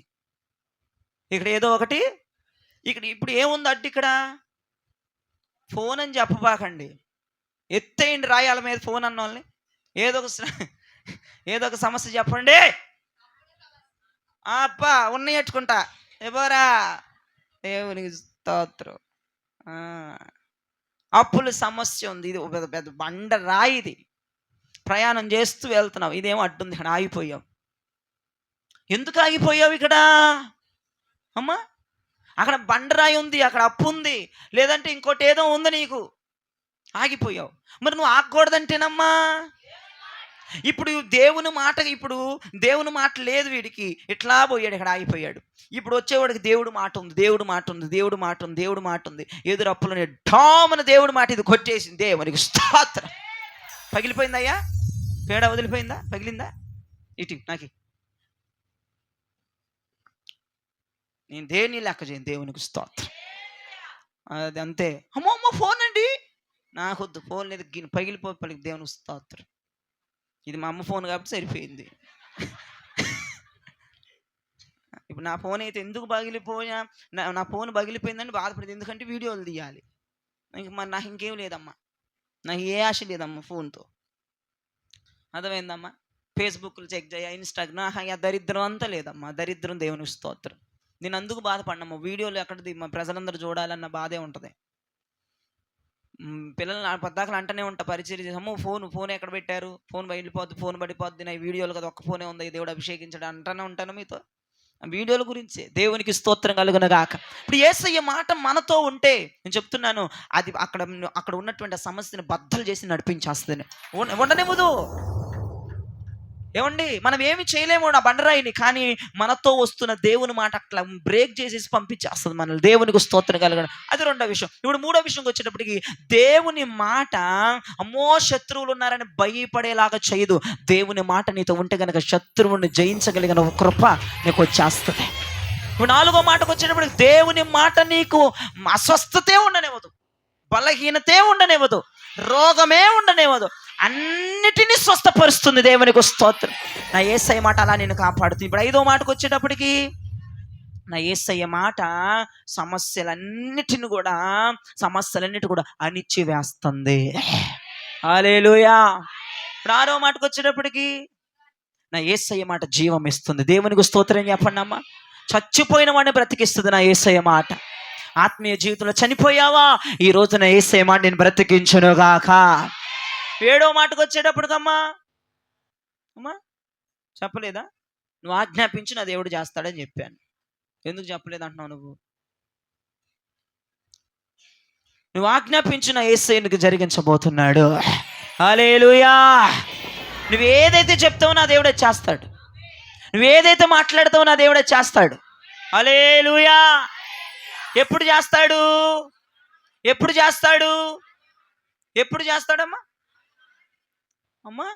ఇక్కడ ఏదో ఒకటి. ఇప్పుడు ఏముంది అడ్డు? ఇక్కడ ఫోన్ అని చెప్పబాకండి, ఎత్తేయండి రాయాల మీద ఫోన్ అన్న వాళ్ళని. ఏదో ఒక సమస్య చెప్పండి, అబ్బా ఉన్నాయి ఎట్టుకుంటా ఎవరా దేవునికి స్తోత్రం. అప్పుల సమస్య ఉంది, ఇది పెద్ద బండ రాయి. ఇది ప్రయాణం చేస్తూ వెళ్తున్నావు, ఇదేమో అడ్డుంది, ఇక్కడ ఆగిపోయావు. ఎందుకు ఆగిపోయావు? ఇక్కడ అమ్మా అక్కడ బండరాయి ఉంది, అక్కడ అప్పు ఉంది, లేదంటే ఇంకోటి ఏదో ఉంది, నీకు ఆగిపోయావు. మరి నువ్వు ఆగకూడదంటేనమ్మా. ఇప్పుడు దేవుని మాట లేదు వీడికి, ఇట్లా పోయాడు, ఇక్కడ ఆగిపోయాడు. ఇప్పుడు వచ్చేవాడికి దేవుడు మాట ఉంది. ఎదురు అప్పులని డామని దేవుడి మాట ఇది కొట్టేసింది. దేవునికి స్తోత్రం. పగిలిపోయిందయ్యా, పేడ వదిలిపోయిందా, పగిలిందా? ఇటు నాకు నేను దేన్ని లెక్క చేయను. దేవునికి స్తోత్రం. అది అంతే. అమ్మో ఫోన్ అండి, నాకొద్దు ఫోన్ లేదు, పగిలిపోయి దేవునికి స్తోత్రం. ఇది మా అమ్మ ఫోన్ కాబట్టి సరిపోయింది. ఇప్పుడు నా ఫోన్ అయితే ఎందుకు పగిలిపోయా, నా ఫోన్ పగిలిపోయిందని బాధపడేది, ఎందుకంటే వీడియోలు తీయాలి. మరి నాకు ఇంకేం లేదమ్మా, నాకు ఏ ఆశ లేదమ్మా ఫోన్తో. అర్థమైందమ్మా? ఫేస్బుక్లు చెక్ చేయ, ఇన్స్టాగ్రామ్, దరిద్రం అంతా లేదమ్మా. దరిద్రం దేవునికి స్తోత్రం. నేను అందుకు బాధపడినమ్మా, వీడియోలు ఎక్కడిది మా ప్రజలందరూ చూడాలన్న బాధే ఉంటుంది. పిల్లలు పద్దాకలు అంటూనే ఉంటా, పరిచయం చేసాము, ఫోన్ ఎక్కడ పెట్టారు, ఫోన్ ఫోన్ పడిపోద్ది, నా వీడియోలు కదా, ఒక్క ఫోనే ఉంది, దేవుడు అభిషేకించడం అంటూనే ఉంటాను మీతో. వీడియోల గురించి దేవునికి స్తోత్రం కలుగునుగాక. ఇప్పుడు యేసయ్య మాట మనతో ఉంటే నేను చెప్తున్నాను, అది అక్కడ ఉన్నటువంటి సమస్యని బద్దలు చేసి నడిపించేస్తుంది. ఉండనివ్వదు. ఏమండి, మనం ఏమి చేయలేము ఆ బండరాయిని, కానీ మనతో వస్తున్న దేవుని మాట అట్లా బ్రేక్ చేసేసి పంపించేస్తుంది మనల్ని. దేవునికి స్తోత్రం కలగడం, అది రెండో విషయం. ఇప్పుడు మూడో విషయంకి వచ్చేటప్పటికి, దేవుని మాట అమ్మో శత్రువులు ఉన్నారని భయపడేలాగా చేయదు. దేవుని మాట నీతో ఉంటే కనుక శత్రువుని జయించగలిగిన కృప నీకు వచ్చేస్తుంది. ఇప్పుడు నాలుగో మాటకు వచ్చేటప్పటికి, దేవుని మాట నీకు అస్వస్థతే ఉండనివ్వదు, బలహీనతే ఉండనివ్వదు, రోగమే ఉండనివ్వదు, అన్నిటినీ స్వస్థపరుస్తుంది. దేవునికి స్తోత్రం. నా యేసయ్య మాట అలా నేను కాపాడుతుంది. ఇప్పుడు ఐదో మాటకు వచ్చేటప్పటికి, నా యేసయ్య మాట సమస్యలన్నిటిని కూడా అణిచివేస్తుంది. హల్లెలూయా. ఇప్పుడు ఆరో మాటకు వచ్చేటప్పటికి, నా యేసయ్య మాట జీవం ఇస్తుంది. దేవునికి స్తోత్రం చెప్పండి అమ్మా. చచ్చిపోయిన వాడిని బ్రతికిస్తుంది నా యేసయ్య మాట. ఆత్మీయ జీవితంలో చనిపోయావా, ఈ రోజు నా యేసయ్య మాట నేను బ్రతికించునుగాక. ఏడో మాటకు వచ్చేటప్పటికమ్మా, అమ్మా చెప్పలేదా? నువ్వు ఆజ్ఞాపించి నా దేవుడు చేస్తాడని చెప్పాను. ఎందుకు చెప్పలేదు అంటున్నావు నువ్వు? నువ్వు ఆజ్ఞాపించిన యేసయ్య నీకు జరిగించబోతున్నాడు. హల్లెలూయా. నువ్వు ఏదైతే చెప్తావో నా దేవుడే చేస్తాడు. నువ్వు ఏదైతే మాట్లాడతావో నా దేవుడే చేస్తాడు. హల్లెలూయా. ఎప్పుడు చేస్తాడు? ఎప్పుడు చేస్తాడు? ఎప్పుడు చేస్తాడమ్మా? అమ్మా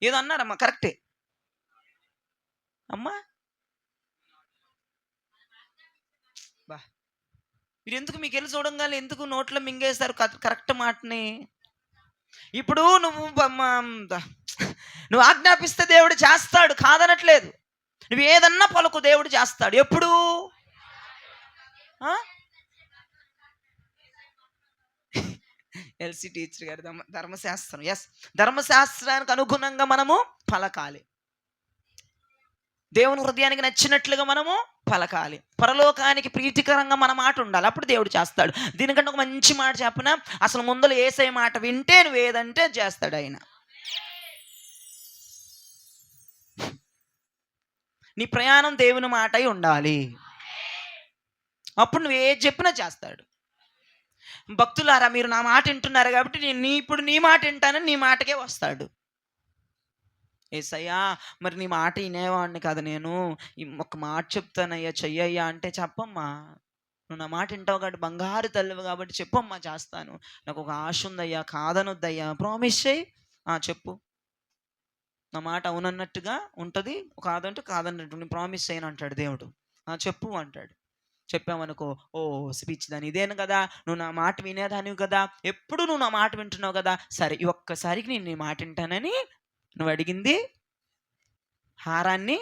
ఏదో అన్నారమ్మా, కరెక్టే అమ్మా. బా, మీరు ఎందుకు మీకు వెళ్ళి చూడంగానే ఎందుకు నోట్లో మింగేస్తారు కరెక్ట్ మాటని? ఇప్పుడు నువ్వు ఆజ్ఞాపిస్తే దేవుడు చేస్తాడు, కాదనట్లేదు. నువ్వు ఏదన్నా పలుకు దేవుడు చేస్తాడు. ఎప్పుడు? ఎల్సి టీచర్ గారు ధర్మశాస్త్రం, ఎస్, ధర్మశాస్త్రానికి అనుగుణంగా మనము పలకాలి. దేవుని హృదయానికి నచ్చినట్లుగా మనము పలకాలి. పరలోకానికి ప్రీతికరంగా మన మాట ఉండాలి. అప్పుడు దేవుడు చేస్తాడు. దీనికంటే ఒక మంచి మాట చెప్పనా? అసలు ముందర యేసయ్య మాట వింటే నువ్వు ఏదంటే చేస్తాడు ఆయన. నీ ప్రయాణం దేవుని మాట అయి ఉండాలి. అప్పుడు నువ్వు ఏది చెప్పినా చేస్తాడు. భక్తులారా, మీరు నా మాట వింటున్నారు కాబట్టి నేను ఇప్పుడు నీ మాట వింటానని నీ మాటకే వస్తాడు. యేసయ్యా, మరి నీ మాట వినేవాడిని కదా, నేను ఒక మాట చెప్తానయ్యా, చెయ్యయ్యా అంటే చెప్పమ్మా. నువ్వు నా మాట వింటావు కాబట్టి, బంగారు తల్లివి కాబట్టి చెప్పమ్మా, చేస్తాను. నాకు ఒక ఆశ ఉందయ్యా, కాదనొద్దయ్యా, ప్రామిస్ చేయి. చెప్పు, నా మాట అవునన్నట్టుగా ఉంటుంది, కాదంటే కాదన్నట్టు, నేను ప్రామిస్ చేయను అంటాడు దేవుడు. చెప్పు అంటాడు. చెప్పామనుకో, ఓ స్పీచ్ దాని ఇదేను కదా, నువ్వు నా మాట వినేదానివి కదా, ఎప్పుడు నువ్వు నా మాట వింటున్నావు కదా, సరే ఈ ఒక్కసారికి నేను నీ మాట వింటానని నువ్వు అడిగింది హారాన్ని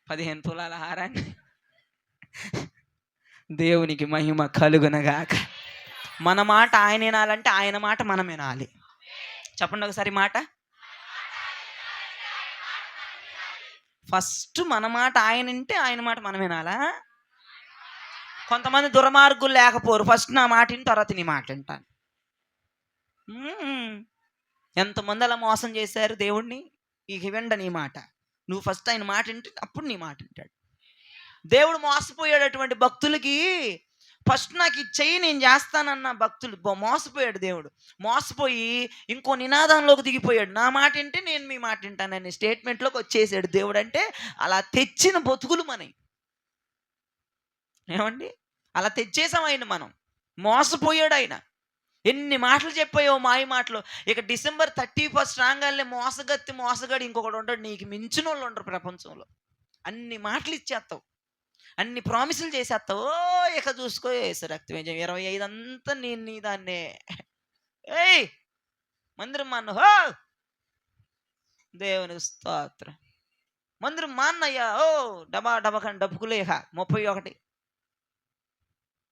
15 తులాల హారాన్ని. దేవునికి మహిమ కలుగునగాక. మన మాట ఆయన వినాలంటే ఆయన మాట మనం వినాలి. చెప్పండి ఒకసారి మాట. ఫస్ట్ మన మాట ఆయన వింటే ఆయన మాట మనం వినాలా? కొంతమంది దుర్మార్గులు లేకపోరు, ఫస్ట్ నా మాట విని తర్వాత నీ మాట వింటాను. ఎంతమంది అలా మోసం చేశారు దేవుణ్ణి. ఇక విండ నీ మాట, నువ్వు ఫస్ట్ ఆయన మాట వింటే అప్పుడు నీ మాట వింటాడు. దేవుడు మోసపోయాడు అటువంటి భక్తులకి. ఫస్ట్ నాకు ఇది చెయ్యి నేను చేస్తానన్న భక్తులు మోసపోయాడు దేవుడు. మోసపోయి ఇంకో నినాదంలోకి దిగిపోయాడు. నా మాట వింటే నేను మీ మాట వింటానని స్టేట్మెంట్లోకి వచ్చేసాడు దేవుడు. అంటే అలా తెచ్చిన బతుకులు మనవి. ఏమండి, అలా తెచ్చేసాం ఆయన. మనం మోసపోయాడు ఆయన. ఎన్ని మాటలు చెప్పాయో మాయ మాటలు. ఇక డిసెంబర్ 31 రాగానే మోసగాడు ఇంకొకటి ఉంటాడు. నీకు మించిన వాళ్ళు ఉండరు ప్రపంచంలో. అన్ని మాటలు ఇచ్చేస్తావు, అన్ని ప్రామిసులు చేసేస్తావు. ఇక చూసుకో, వేసే రక్తం 25 అంతా నేను నీ దాన్నే. ఏయ్ మందిరం మాన్న, హో దేవునికి స్తోత్రం, మందిరం మాన్నయ్యా, ఓ డబా డబకని డబ్బుకులేక 31.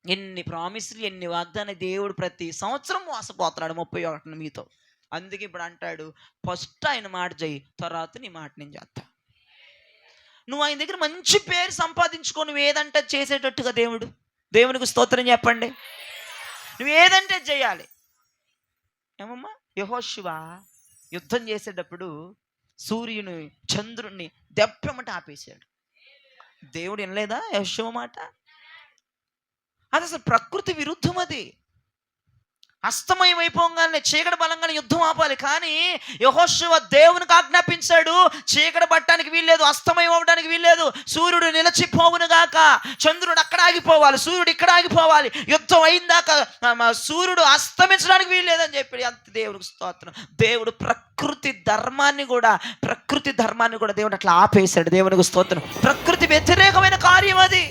ఎన్ని ప్రామిసులు, ఎన్ని వాగ్దానం. దేవుడు ప్రతి సంవత్సరం మోసపోతున్నాడు 31 మీతో. అందుకే ఇప్పుడు అంటాడు, ఫస్ట్ ఆయన మాట చేయి, తర్వాత నీ మాట నేను చేస్తా. నువ్వు ఆయన దగ్గర మంచి పేరు సంపాదించుకో. నువ్వు ఏదంటే చేసేటట్టుగా దేవునికి స్తోత్రం చెప్పండి. నువ్వు ఏదంటే చేయాలి. ఏమమ్మా, యెహోషువ యుద్ధం చేసేటప్పుడు సూర్యుని చంద్రుణ్ణి దెబ్బెమ్మట ఆపేశాడు. దేవుడు వినలేదా యెహోషువ మాట? అది అసలు ప్రకృతి విరుద్ధం. అది అస్తమయం అయిపోగానే చీకటి బలంగానే యుద్ధం ఆపాలి. కానీ యెహోషువ దేవునికి ఆజ్ఞాపించాడు, చీకటి పట్టడానికి వీల్లేదు, అస్తమయం అవ్వడానికి వీల్లేదు. సూర్యుడు నిలిచిపోవును గాక, చంద్రుడు అక్కడ ఆగిపోవాలి, సూర్యుడు ఇక్కడ ఆగిపోవాలి, యుద్ధం అయిందాక సూర్యుడు అస్తమించడానికి వీల్లేదని చెప్పి. అంత దేవునికి స్తోత్రం. దేవుడు ప్రకృతి ధర్మాన్ని కూడా దేవుడు అట్లా ఆపేశాడు. దేవునికి స్తోత్రం. ప్రకృతి వ్యతిరేకమైన కార్యం అది.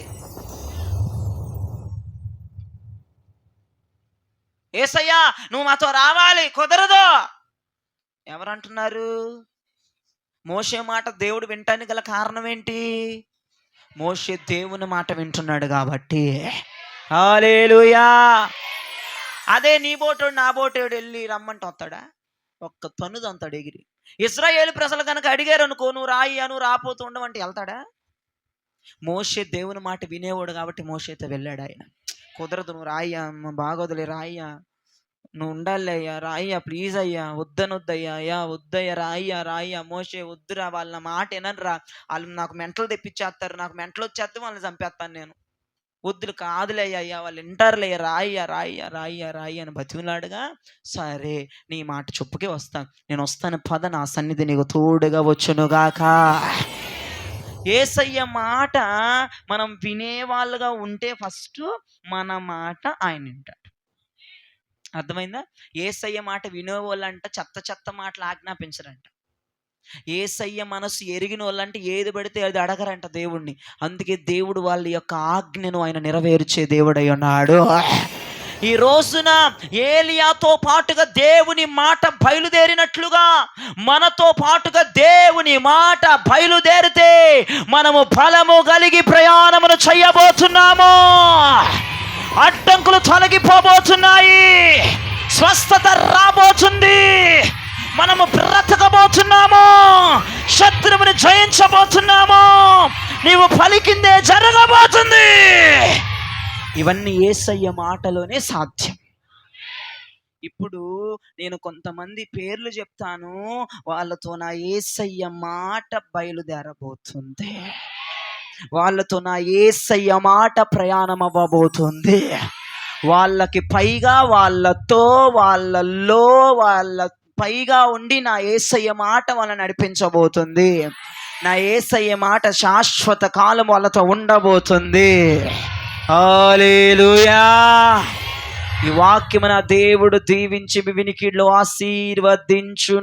యేసయ్యా నువ్వు మాతో రావాలి, కుదరదు. ఎవరంటున్నారు? మోషే మాట దేవుడు వినటానికి గల కారణం ఏంటి? మోషే దేవుని మాట వింటున్నాడు కాబట్టి. హల్లెలూయా. అదే నీ బోటోడు నా బోటోడు వెళ్ళి రమ్మంటే వస్తాడా? ఒక్క తన్ను తంతాడు ఎగిరి. ఇశ్రాయేలు ప్రజలు కనుక అడిగారు అనుకో, నువ్వు రాయ్యా, నువ్వు రాపోతూ ఉండవంటే వెళ్తాడా? మోషే దేవుని మాట వినేవాడు కాబట్టి మోషేతో వెళ్ళాడు ఆయన. కుదరదు, నువ్వు రాయ్యా, బాగోదులే రాయ్యా, నువ్వు ఉండాలి అయ్యా, రాయ్యా, ప్లీజ్ అయ్యా, వద్దనొద్దయ్యా, అయ్యా వద్దయ్యా, రాయ్యా మోషే వద్దురా, వాళ్ళ మాట వినరా, వాళ్ళు నాకు మెంటలు తెప్పించేస్తారు, నాకు మెంటలు వచ్చేస్తే వాళ్ళని చంపేస్తాను నేను, వద్దులు కాదులే అయ్యా, వాళ్ళు వింటారులే, రాయ్యా అని బతిమలాడుగా, సరే నీ మాట చొప్పుకే వస్తాను, నేను వస్తాను పద, నా సన్నిధి నీకు తోడుగా వచ్చునుగాక. యేసయ్య మాట మనం వినేవాళ్ళుగా ఉంటే ఫస్ట్ మన మాట ఆయన వింటాడు. అర్థమైందా? యేసయ్య మాట వినేవాళ్ళంట చెత్త మాటలు ఆజ్ఞాపించరంట. యేసయ్య మనసు ఎరిగిన వాళ్ళంటే ఏది పడితే అది అడగరంట దేవుణ్ణి. అందుకే దేవుడు వాళ్ళ యొక్క ఆజ్ఞను ఆయన నెరవేర్చే దేవుడై ఉన్నాడు. ఈ రోజున ఏలియాతో పాటుగా దేవుని మాట బయలుదేరినట్లుగా మనతో పాటుగా దేవుని మాట బయలుదేరితే మనము బలము కలిగి ప్రయాణమును చేయబోతున్నాము. అడ్డంకులు తొలగిపోబోతున్నాయి, స్వస్థత రాబోతుంది, మనము బ్రతకబోతున్నాము, శత్రువుని జయించబోతున్నాము, నీవు పలికిందే జరగబోతుంది. ఇవన్నీ యేసయ్య మాటలోనే సాధ్యం. ఇప్పుడు నేను కొంతమంది పేర్లు చెప్తాను, వాళ్ళతో నా యేసయ్య మాట బయలుదేరబోతుంది, వాళ్ళతో నా యేసయ్య మాట ప్రయాణం అవ్వబోతుంది. వాళ్ళకి పైగా, వాళ్ళతో, వాళ్ళలో, వాళ్ళ పైగా ఉండి నా యేసయ్య మాట వాళ్ళని నడిపించబోతుంది. నా యేసయ్య మాట శాశ్వత కాలం వాళ్ళతో ఉండబోతుంది. హల్లెలూయా. ఈ వాక్యము నా దేవుడు దీవించి మీ వినికిడిలో ఆశీర్వదించునుగాక.